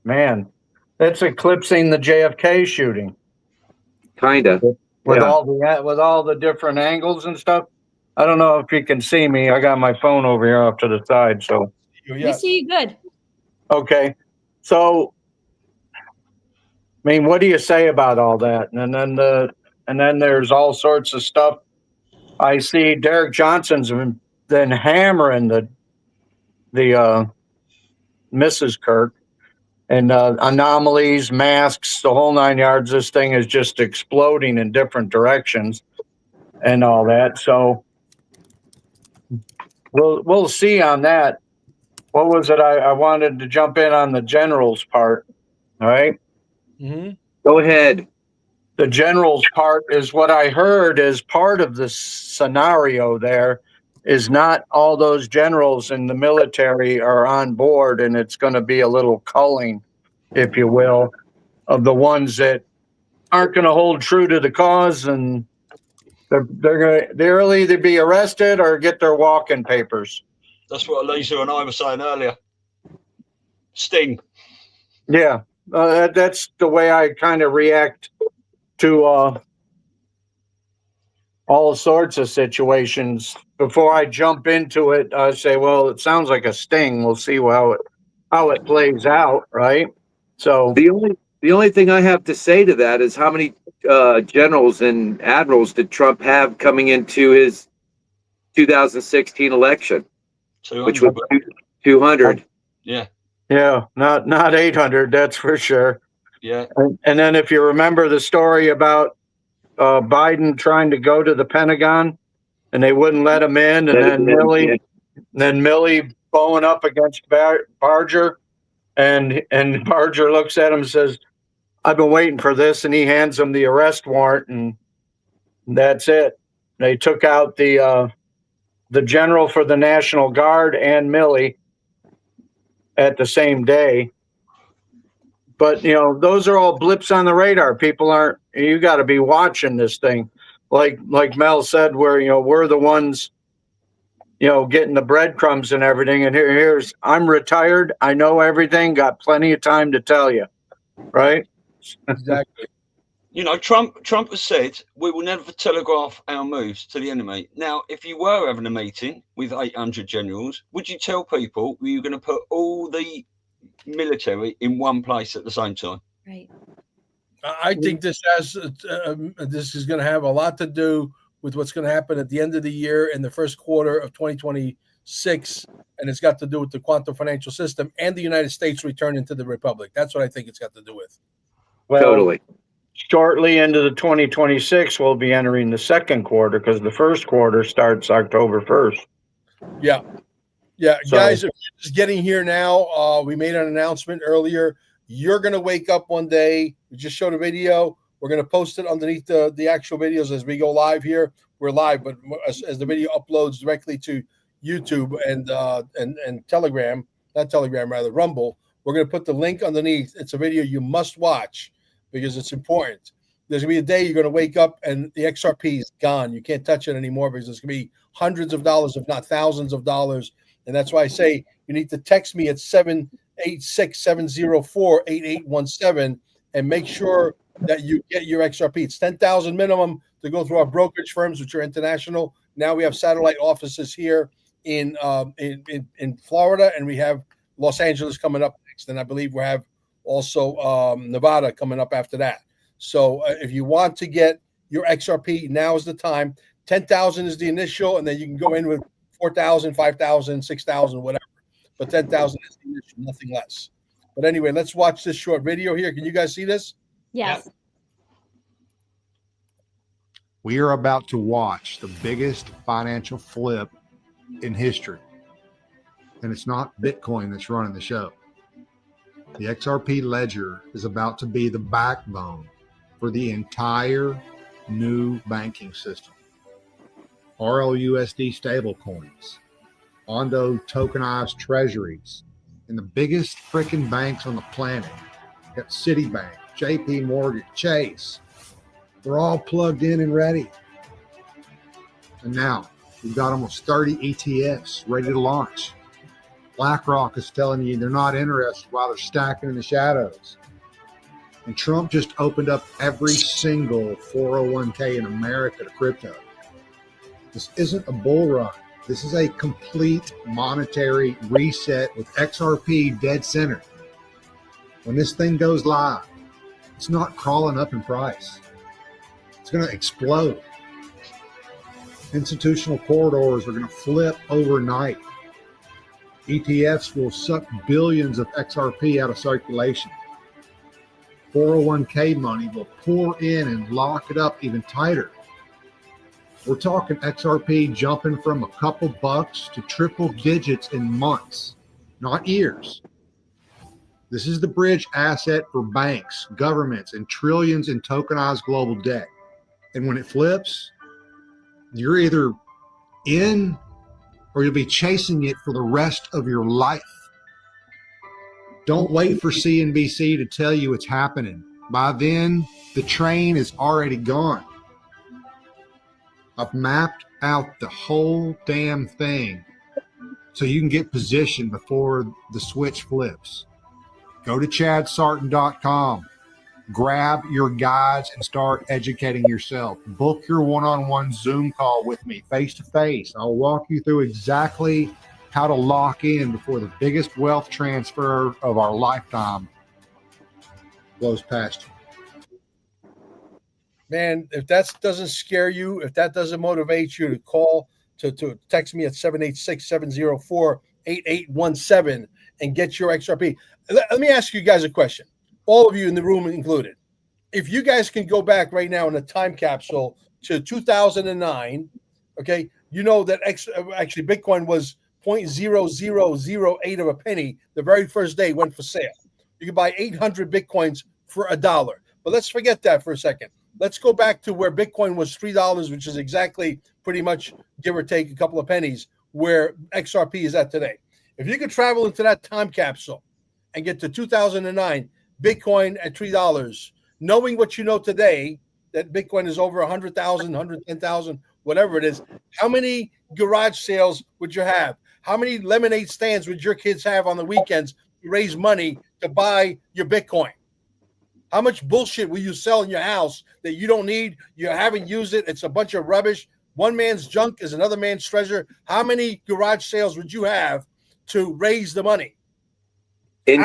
man, it's eclipsing the JFK shooting. Kinda. With all the different angles and stuff. I don't know if you can see me. I got my phone over here off to the side, so We see you good. okay. So I mean, what do you say about all that? And then there's all sorts of stuff. I see Derek Johnson's been hammering the Mrs. Kirk and anomalies, masks, the whole 9 yards. This thing is just exploding in different directions and all that. So we'll see on that. What was it? I wanted to jump in on the general's part. All right. Mm-hmm. Go ahead. the general's part is what I heard is part of the scenario there is not all those generals in the military are on board, and it's going to be a little culling, if you will, of the ones that aren't going to hold true to the cause, and they'll either be arrested or get their walking papers. That's what Elisa and I were saying earlier. Sting. Yeah, that's the way I kind of react to all sorts of situations. Before I jump into it, I say, well, it sounds like a sting. We'll see how it plays out, right? So the only thing I have to say to that is how many generals and admirals did Trump have coming into his 2016 election, 200. which was 200. Yeah. Yeah, not 800, that's for sure. Yeah. And then if you remember the story about Biden trying to go to the Pentagon and they wouldn't let him in, and then Milley bowing up against Barger, and Barger looks at him and says, "I've been waiting for this," and he hands him the arrest warrant, and that's it. They took out the general for the National Guard and Milley at the same day. But, those are all blips on the radar. People you got to be watching this thing. Like Mel said, we're the ones, getting the breadcrumbs and everything. And I'm retired. I know everything, got plenty of time to tell you. Right? Exactly. Trump has said we will never telegraph our moves to the enemy. Now, if you were having a meeting with 800 generals, would you tell people you're going to put all the military in one place at the same time? Right. I think this is going to have a lot to do with what's going to happen at the end of the year in the first quarter of 2026, and it's got to do with the quantum financial system and the United States returning to the republic. That's what I think it's got to do with. Well, Totally. Shortly into the 2026, we'll be entering the second quarter because the first quarter starts October 1st. Yeah. So, guys, if you're just getting here now, we made an announcement earlier. You're going to wake up one day. We just showed a video. We're going to post it underneath the actual videos as we go live here. We're live, but as the video uploads directly to YouTube and Telegram, not Telegram, rather Rumble, we're going to put the link underneath. It's a video you must watch because it's important. There's going to be a day you're going to wake up and the XRP is gone. You can't touch it anymore because there's going to be hundreds of dollars, if not thousands of dollars. And that's why I say you need to text me at 786-704-8817 and make sure that you get your XRP. It's 10,000 minimum to go through our brokerage firms, which are international. Now we have satellite offices here in Florida, and we have Los Angeles coming up next. And I believe we have also Nevada coming up after that. So if you want to get your XRP, now is the time. 10,000 is the initial, and then you can go in with 4,000, 5,000, 6,000, whatever. But 10,000 is the initial, nothing less. But anyway, let's watch this short video here. Can you guys see this? Yes. Yeah. We are about to watch the biggest financial flip in history. And it's not Bitcoin that's running the show. The XRP ledger is about to be the backbone for the entire new banking system. RLUSD stablecoins, Ondo tokenized treasuries, and the biggest freaking banks on the planet. You got Citibank, JP Morgan, Chase. They're all plugged in and ready. And now we've got almost 30 ETFs ready to launch. BlackRock is telling you they're not interested while they're stacking in the shadows. And Trump just opened up every single 401k in America to crypto. This isn't a bull run. This is a complete monetary reset with XRP dead center. When this thing goes live, it's not crawling up in price. It's going to explode. Institutional corridors are going to flip overnight. ETFs will suck billions of XRP out of circulation. 401k money will pour in and lock it up even tighter. We're talking XRP jumping from a couple bucks to triple digits in months, not years. This is the bridge asset for banks, governments, and trillions in tokenized global debt. And when it flips, you're either in or you'll be chasing it for the rest of your life. Don't wait for CNBC to tell you it's happening. By then, the train is already gone. I've mapped out the whole damn thing so you can get positioned before the switch flips. Go to chadsarton.com. Grab your guides and start educating yourself. Book your one-on-one Zoom call with me, face-to-face. I'll walk you through exactly how to lock in before the biggest wealth transfer of our lifetime blows past you. Man, if that doesn't scare you, if that doesn't motivate you to call, to text me at 786-704-8817 and get your XRP. Let me ask you guys a question. All of you in the room included. If you guys can go back right now in a time capsule to 2009, okay, you know that actually Bitcoin was 0.0008 of a penny the very first day it went for sale. You could buy 800 Bitcoins for $1. But let's forget that for a second. Let's go back to where Bitcoin was $3, which is exactly pretty much, give or take a couple of pennies, where XRP is at today. If you could travel into that time capsule and get to 2009, Bitcoin at $3, knowing what you know today, that Bitcoin is over 100,000, 110,000, whatever it is, how many garage sales would you have? How many lemonade stands would your kids have on the weekends to raise money to buy your Bitcoin? How much bullshit will you sell in your house that you don't need? You haven't used it. It's a bunch of rubbish. One man's junk is another man's treasure. How many garage sales would you have to raise the money? In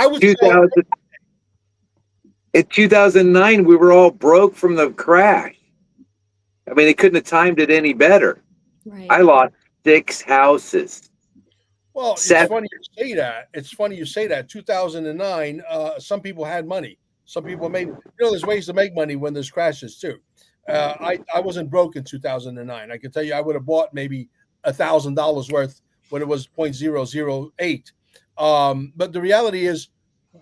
2009, we were all broke from the crash. I mean, they couldn't have timed it any better. Right. I lost 6 houses. Well, it's funny you say that. It's funny you say that. 2009, some people had money. Some people made, there's ways to make money when there's crashes too. I wasn't broke in 2009. I can tell you I would have bought maybe $1,000 worth when it was 0.008. But the reality is,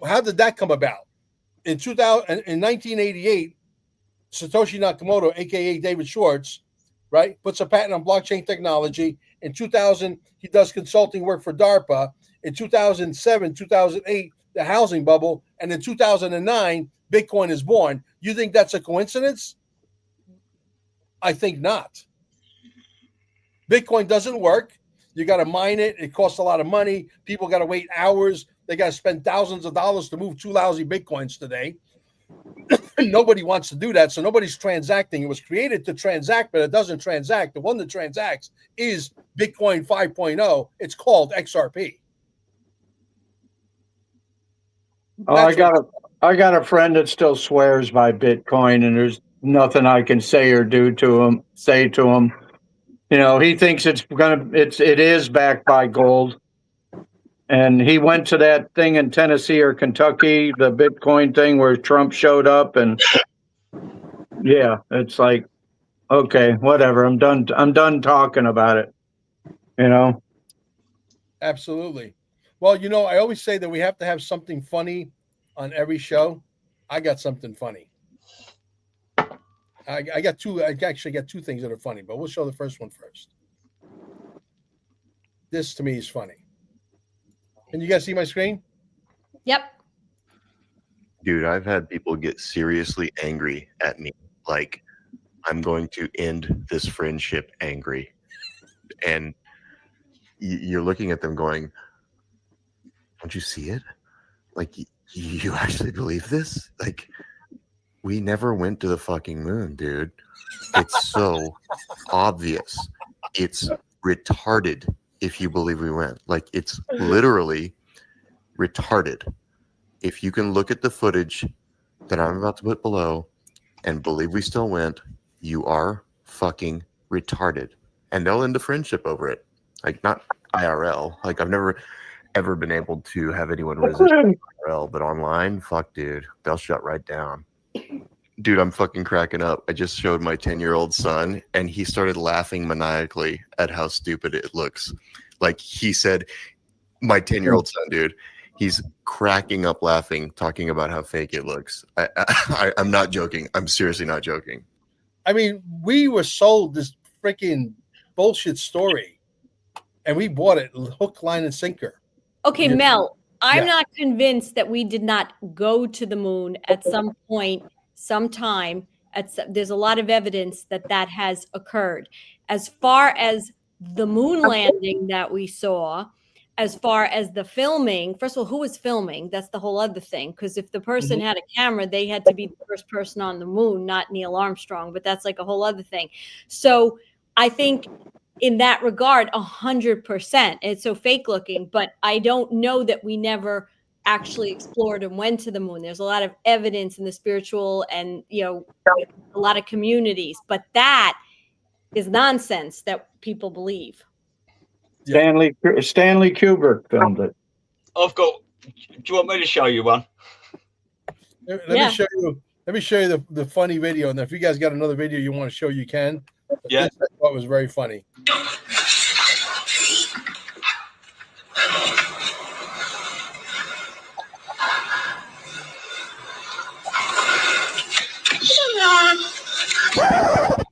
how did that come about? In 1988, Satoshi Nakamoto, aka David Schwartz, right, puts a patent on blockchain technology. In 2000, he does consulting work for DARPA. In 2007, 2008, the housing bubble, and in 2009, Bitcoin is born. You think that's a coincidence? I think not. Bitcoin doesn't work. You got to mine it. It costs a lot of money. People got to wait hours. They got to spend thousands of dollars to move 2 lousy Bitcoins today. Nobody wants to do that, so nobody's transacting. It was created to transact, but it doesn't transact. The one that transacts is Bitcoin 5.0. It's called XRP. Oh, I got a friend that still swears by Bitcoin, and there's nothing I can say or do to him. Say to him, he thinks it is backed by gold, and he went to that thing in Tennessee or Kentucky, the Bitcoin thing where Trump showed up, and yeah, it's like, okay, whatever. I'm done talking about it. Absolutely. Well, I always say that we have to have something funny on every show. I got something funny. I actually got 2 things that are funny, but we'll show the first one first. This to me is funny. Can you guys see my screen? Yep. Dude, I've had people get seriously angry at me. Like, I'm going to end this friendship angry. And you're looking at them going, don't you see it? Like, you actually believe this? Like, we never went to the fucking moon, dude. It's so obvious. It's retarded if you believe we went. Like, it's literally retarded. If you can look at the footage that I'm about to put below and believe we still went, you are fucking retarded. And they'll end a friendship over it. Like, not IRL. Like, I've never ever been able to have anyone resist IRL, but online, fuck, dude, they'll shut right down. Dude, I'm fucking cracking up. I just showed my 10-year-old son, and he started laughing maniacally at how stupid it looks. Like, he said, my 10-year-old son, dude, He's cracking up laughing, talking about how fake it looks. I'm not joking. I'm seriously not joking. I mean, we were sold this freaking bullshit story, and we bought it hook, line, and sinker. Okay, You know? Mel, I'm Yeah. not convinced that we did not go to the moon at some point, sometime. There's a lot of evidence that that has occurred. As far as the moon landing that we saw, as far as the filming, first of all, who was filming? That's the whole other thing. Because if the person had a camera, they had to be the first person on the moon, not Neil Armstrong. But that's like a whole other thing. So I think in that regard, 100%. It's so fake looking, but I don't know that we never actually explored and went to the moon. There's a lot of evidence in the spiritual and, you know, a lot of communities, but that is nonsense that people believe. Stanley Kubrick filmed it. I've got. Do you want me to show you one? Let me show you. Let me show you the funny video, and if you guys got another video you want to show, you can. But Yeah, this I thought was very funny.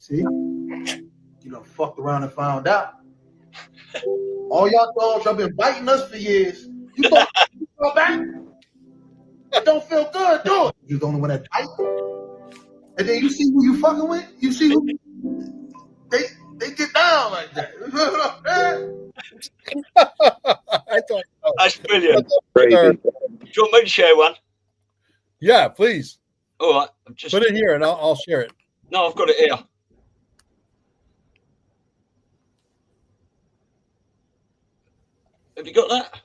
See, you done fucked around and found out. All y'all dogs, y'all been biting us for years. You thought you fell back? It don't feel good, do it. You're the only one that bite. And then you see who you fucking with. You see who they get down like that. I thought that's brilliant. Crazy. Do you want me to share one? Yeah, please. All right, just put it here, and I'll share it. No, I've got it here. Have you got that?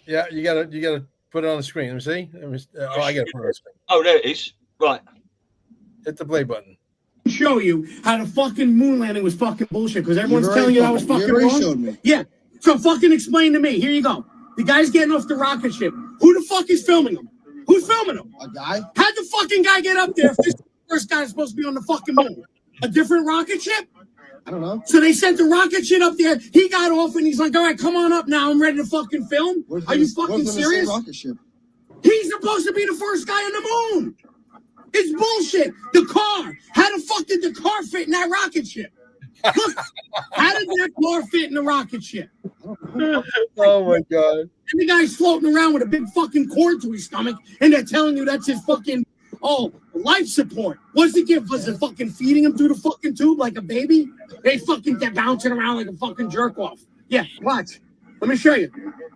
Yeah, you gotta put it on the screen. Let me see. I gotta put it on the screen. Oh, there it is. Right. Hit the play button. Show you how the fucking moon landing was fucking bullshit because everyone's telling you I was fucking wrong. showed me. Yeah. So fucking explain to me. Here you go. The guy's getting off the rocket ship. Who the fuck is filming him? Who's filming him? A guy? How'd the fucking guy get up there if this is the first guy is supposed to be on the fucking moon? A different rocket ship? I don't know. So they sent the rocket ship up there. He got off and he's like, all right, come on up now. I'm ready to fucking film. Are you fucking serious? Rocket ship. He's supposed to be the first guy on the moon. It's bullshit. The car. How the fuck did the car fit in that rocket ship? Look, how did that car fit in the rocket ship? Oh my god. And the guy's floating around with a big fucking cord to his stomach, and they're telling you that's his fucking life support. What's the gift? Was it fucking feeding him through the fucking tube like a baby? They're bouncing around like a fucking jerk off. Yeah, watch. Let me show you.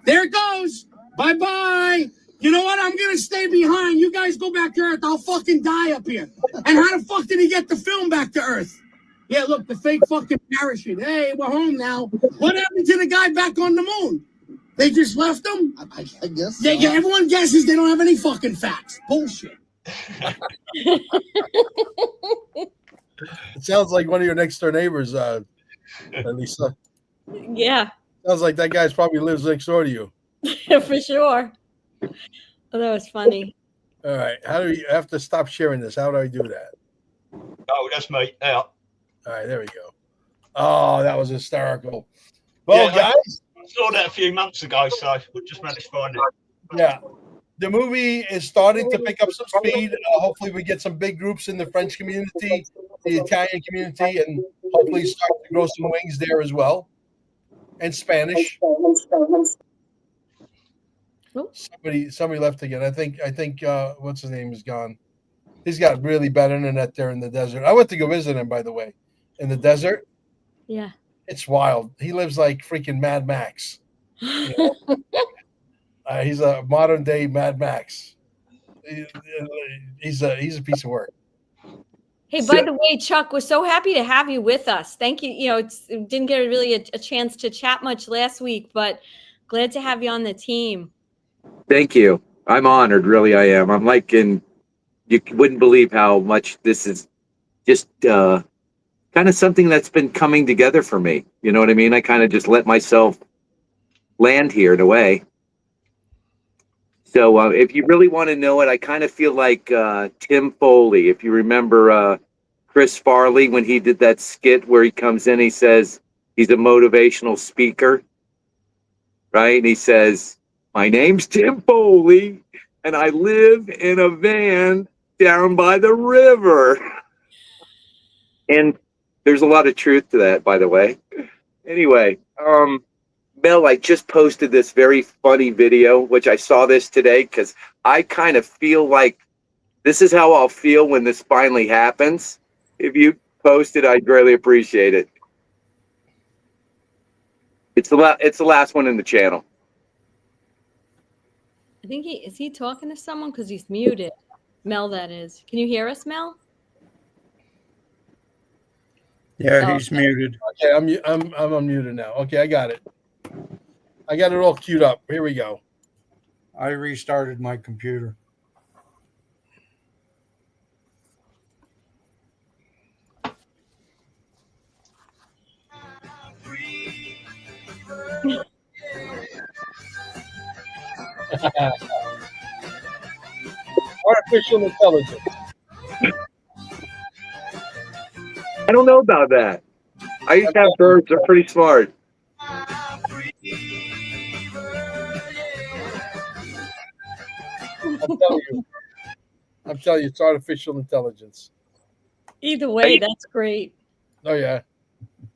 There it goes. Bye-bye. You know what? I'm going to stay behind. You guys go back to Earth. I'll fucking die up here. And how the fuck did he get the film back to Earth? Yeah, look, the fake fucking parachute. Hey, we're home now. What happened to the guy back on the moon? They just left him? I guess so. Yeah, everyone guesses they don't have any fucking facts. Bullshit. It sounds like one of your next door neighbors, Lisa. Yeah. Sounds like that guy's probably lives next door to you. For sure. Oh, that was funny. All right. How do you have to stop sharing this? How do I do that? Oh, that's me. Out. All right, there we go. Oh, that was hysterical. Well, yeah, guys, I saw that a few months ago, so we just managed to find it. Yeah, the movie is starting to pick up some speed. Hopefully, we get some big groups in the French community, the Italian community, and hopefully start to grow some wings there as well. And Spanish. Somebody left again. I think what's his name is gone. He's got really bad internet there in the desert. I went to go visit him, by the way, in the desert. Yeah. It's wild. He lives like freaking Mad Max. You know? He's a modern day Mad Max. He's a piece of work. Hey, by the way, Chuck, we're so happy to have you with us. Thank you. You know, it didn't get really a chance to chat much last week, but glad to have you on the team. Thank you. I'm honored. Really, I am. I'm like you wouldn't believe how much this is just kind of something that's been coming together for me. You know what I mean? I kind of just let myself land here in a way. So if you really want to know it, I kind of feel like Tim Foley. If you remember Chris Farley when he did that skit where he comes in, he says he's a motivational speaker, right? And he says, My name's Tim Foley, and I live in a van down by the river. And there's a lot of truth to that, by the way. Anyway, Mel, I just posted this very funny video, which I saw this today because I kind of feel like this is how I'll feel when this finally happens. If you post it, I'd greatly appreciate it. It's the last one in the channel. I think is he talking to someone because he's muted? Mel, that is. Can you hear us, Mel? Yeah, he's muted. Okay, I'm unmuted now. Okay, I got it. I got it all queued up. Here we go. I restarted my computer. Artificial intelligence. I don't know about that. I used to have birds. They're pretty smart. I'm telling you, it's artificial intelligence. Either way, that's great. Oh, yeah.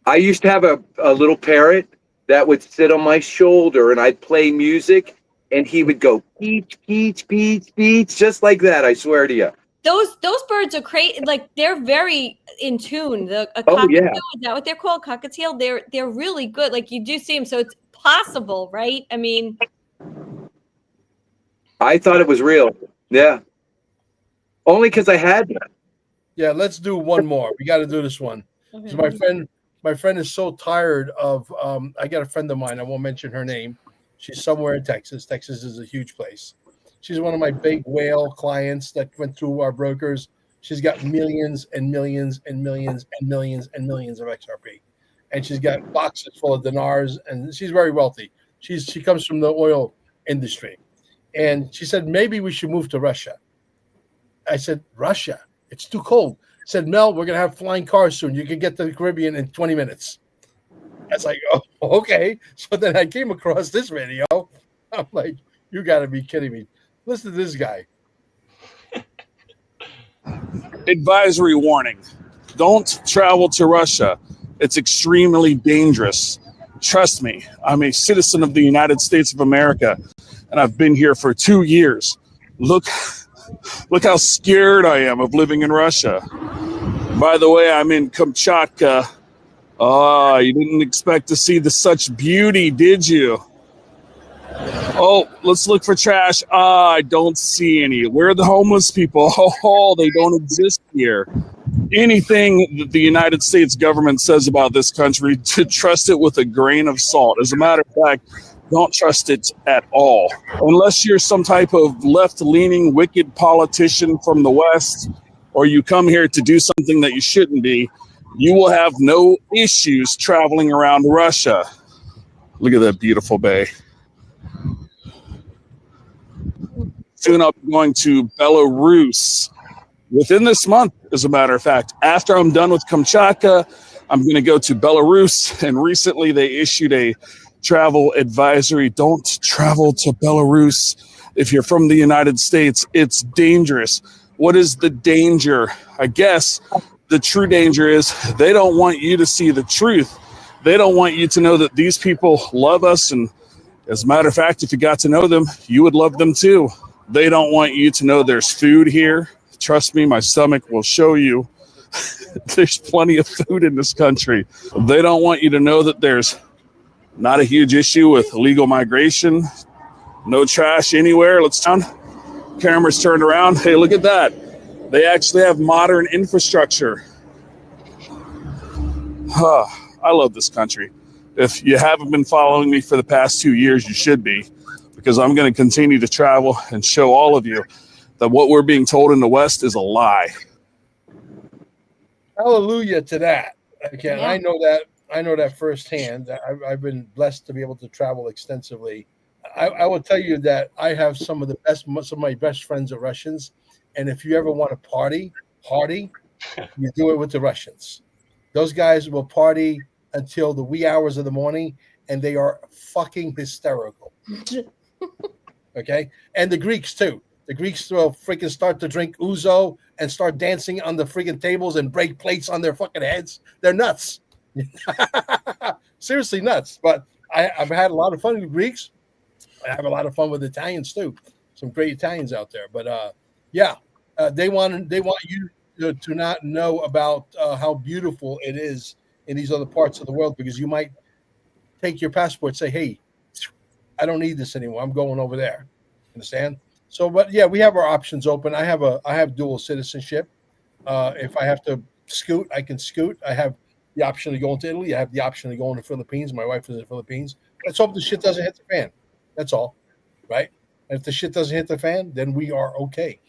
I used to have a little parrot that would sit on my shoulder, and I'd play music, and he would go, peach, peach, peach, peach, just like that, I swear to you. Those birds are crazy. Like, they're very in tune. A Oh, cockatiel, yeah. is that what they're called? Cockatiel? They're really good. Like, you do see them, so it's possible, right? I mean, I thought it was real. Yeah. Only because I had them. Yeah, let's do one more. We got to do this one. Okay. 'Cause my friend is so tired of. I got a friend of mine. I won't mention her name. She's somewhere in Texas. Texas is a huge place. She's one of my big whale clients that went through our brokers. She's got millions and millions and millions and millions and millions of XRP, and she's got boxes full of dinars. And she's very wealthy. She comes from the oil industry, and she said maybe we should move to Russia. I said, Russia? It's too cold. I said, Mel, we're going to have flying cars soon. You can get to the Caribbean in 20 minutes. I was like, oh, okay. So then I came across this video. I'm like, you got to be kidding me. Listen to this guy. Advisory warning. Don't travel to Russia. It's extremely dangerous. Trust me, I'm a citizen of the United States of America, and I've been here for 2 years. Look how scared I am of living in Russia. By the way, I'm in Kamchatka. Oh, you didn't expect to see such beauty, did you? Oh, let's look for trash. I don't see any. Where are the homeless people? Oh, they don't exist here. Anything that the United States government says about this country, to trust it with a grain of salt. As a matter of fact, don't trust it at all. Unless you're some type of left-leaning, wicked politician from the West, or you come here to do something that you shouldn't be, you will have no issues traveling around Russia. Look at that beautiful bay. Soon I'll be going to Belarus within this month, as a matter of fact. After I'm done with Kamchatka, I'm going to go to Belarus. And recently they issued a travel advisory. Don't travel to Belarus. If you're from the United States, it's dangerous. What is the danger? I guess the true danger is they don't want you to see the truth. They don't want you to know that these people love us. And as a matter of fact, if you got to know them, you would love them too. They don't want you to know there's food here. Trust me, my stomach will show you. There's plenty of food in this country. They don't want you to know that there's not a huge issue with illegal migration. No trash anywhere. Let's turn. Cameras turned around. Hey, look at that. They actually have modern infrastructure. I love this country. If you haven't been following me for the past 2 years, you should be, because I'm going to continue to travel and show all of you that what we're being told in the West is a lie. Hallelujah to that. Okay, Yeah. I know that firsthand. I've been blessed to be able to travel extensively. I will tell you that I have some of my best friends are Russians, and if you ever want to party, you do it with the Russians. Those guys will party until the wee hours of the morning, and they are fucking hysterical. Okay, and the Greeks too. The Greeks will freaking start to drink ouzo and start dancing on the freaking tables and break plates on their fucking heads. They're nuts. Seriously nuts. But I've had a lot of fun with Greeks. I have a lot of fun with Italians too. Some great Italians out there. But they want you to not know about how beautiful it is in these other parts of the world, because you might take your passport, say, "Hey, I don't need this anymore. I'm going over there." Understand? So, but yeah, we have our options open. I have dual citizenship. If I have to scoot, I can scoot. I have the option to go into Italy. I have the option to go into the Philippines. My wife is in the Philippines. Let's hope the shit doesn't hit the fan. That's all, right? And if the shit doesn't hit the fan, then we are okay.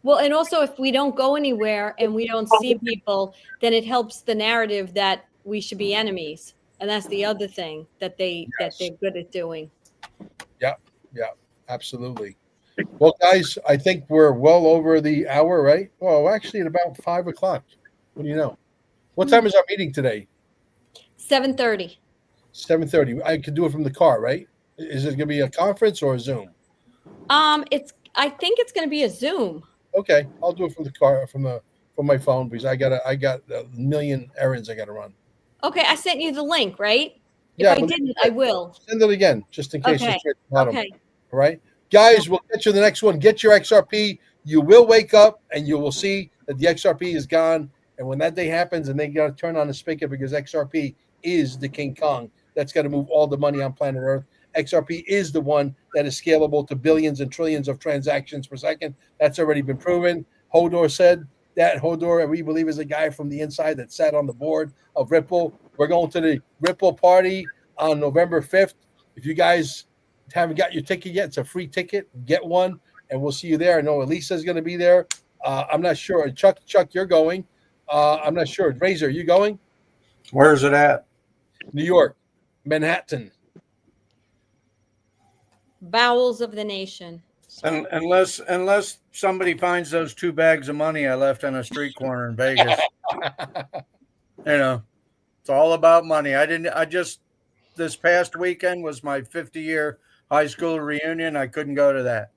Well, and also if we don't go anywhere and we don't see people, then it helps the narrative that we should be enemies. And that's the other thing that they're good at doing. Yeah, absolutely. Well, guys, I think we're well over the hour, right? Well, actually, at about 5 o'clock. What do you know? What time is our meeting today? 7:30. 7:30. I could do it from the car, right? Is it going to be a conference or a Zoom? I think it's going to be a Zoom. Okay, I'll do it from the car, from my phone, because I got a million errands I got to run. Okay, I sent you the link, right? Yeah, if I didn't, I will. Send it again, just in case. Okay. It's at the bottom. Okay. All right, guys, we'll get you the next one. Get your XRP. You will wake up and you will see that the XRP is gone. And when that day happens, and they got to turn on the spigot, because XRP is the King Kong that's got to move all the money on planet Earth. XRP is the one that is scalable to billions and trillions of transactions per second. That's already been proven. Hodor said that. Hodor, we believe, is a guy from the inside that sat on the board of Ripple. We're going to the Ripple party on November 5th. If you guys haven't got your ticket yet, it's a free ticket. Get one, and we'll see you there. I know Elisa's going to be there. I'm not sure. Chuck, you're going. I'm not sure. Razor, you going? Where's it at? New York, Manhattan. Bowels of the nation. And unless somebody finds those 2 bags of money I left on a street corner in Vegas. It's all about money. This past weekend was my 50-year high school reunion. I couldn't go to that.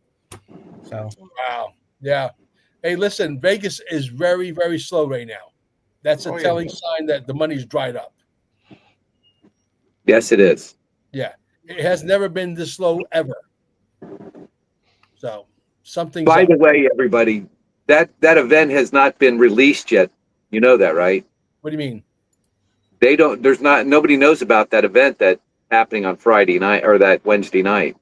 So wow. Yeah. Hey, listen, Vegas is very, very slow right now. That's a telling sign that the money's dried up. Yes, it is. Yeah. It has never been this slow ever. So something. By the way, everybody, that event has not been released yet. You know that, right? What do you mean? Nobody knows about that event that's happening on Friday night or that Wednesday night.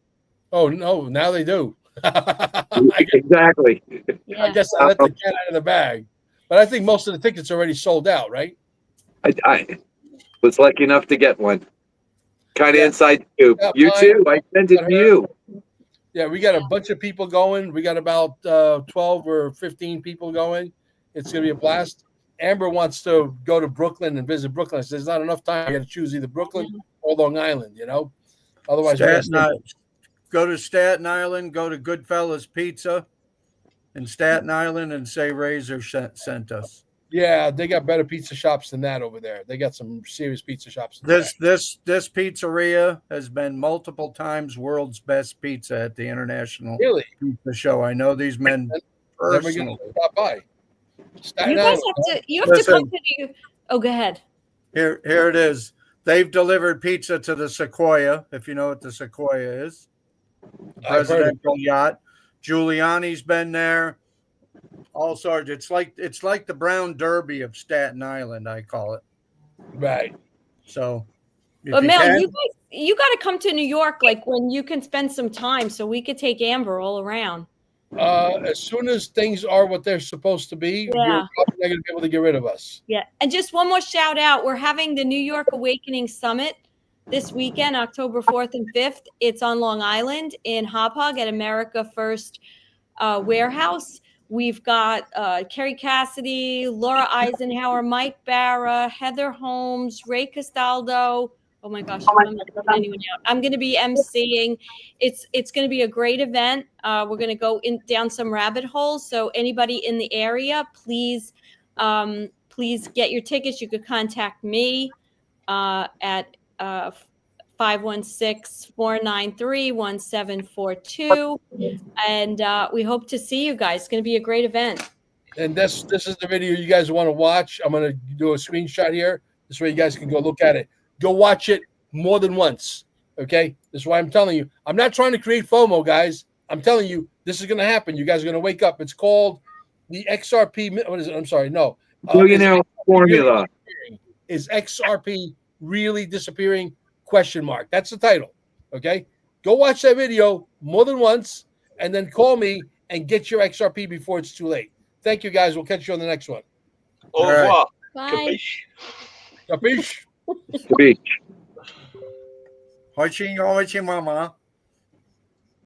Oh no, now they do. Exactly. I guess I let the cat out of the bag. But I think most of the tickets are already sold out, right? I was lucky enough to get one. Kind of inside scoop. Yeah, You too. I sent it to you. Yeah, we got a bunch of people going. We got about 12 or 15 people going. It's going to be a blast. Amber wants to go to Brooklyn and visit Brooklyn. I said, there's not enough time. You got to choose either Brooklyn or Long Island, Otherwise, go to Staten Island, go to Goodfellas Pizza in Staten Island and say Razor sent us. Yeah, they got better pizza shops than that over there. They got some serious pizza shops. This pizzeria has been multiple times world's best pizza at the International Pizza Show. I know these men personally. Stop by. You guys have to come to Oh, go ahead. Here it is. They've delivered pizza to the Sequoia, if you know what the Sequoia is. The presidential yacht. Giuliani's been there. All sorts. It's like the Brown Derby of Staten Island, I call it. Right. So, but Mel, you got to come to New York, like when you can spend some time, so we could take Amber all around. As soon as things are what they're supposed to be, you're probably not going to be able to get rid of us. Yeah, and just one more shout out: we're having the New York Awakening Summit this weekend, October 4th and 5th. It's on Long Island in Hop Hog at America First Warehouse. We've got Kerry Cassidy, Laura Eisenhower, Mike Barra, Heather Holmes, Ray Castaldo. Oh my gosh, I'm not leaving anyone out. I'm going to be emceeing. It's going to be a great event. We're going to go down some rabbit holes. So anybody in the area, please get your tickets. You could contact me at 516-493-1742. And we hope to see you guys. It's going to be a great event. And this is the video you guys want to watch. I'm going to do a screenshot here. This way you guys can go look at it. Go watch it more than once. Okay? This is why I'm telling you. I'm not trying to create FOMO, guys. I'm telling you, this is going to happen. You guys are going to wake up. It's called the XRP. What is it? I'm sorry. No. Billionaire Formula. Is XRP really disappearing? Question mark. That's the title. Okay? Go watch that video more than once and then call me and get your XRP before it's too late. Thank you, guys. We'll catch you on the next one. Au revoir. Bye. Capiche? Capiche. 開始我開始媽媽。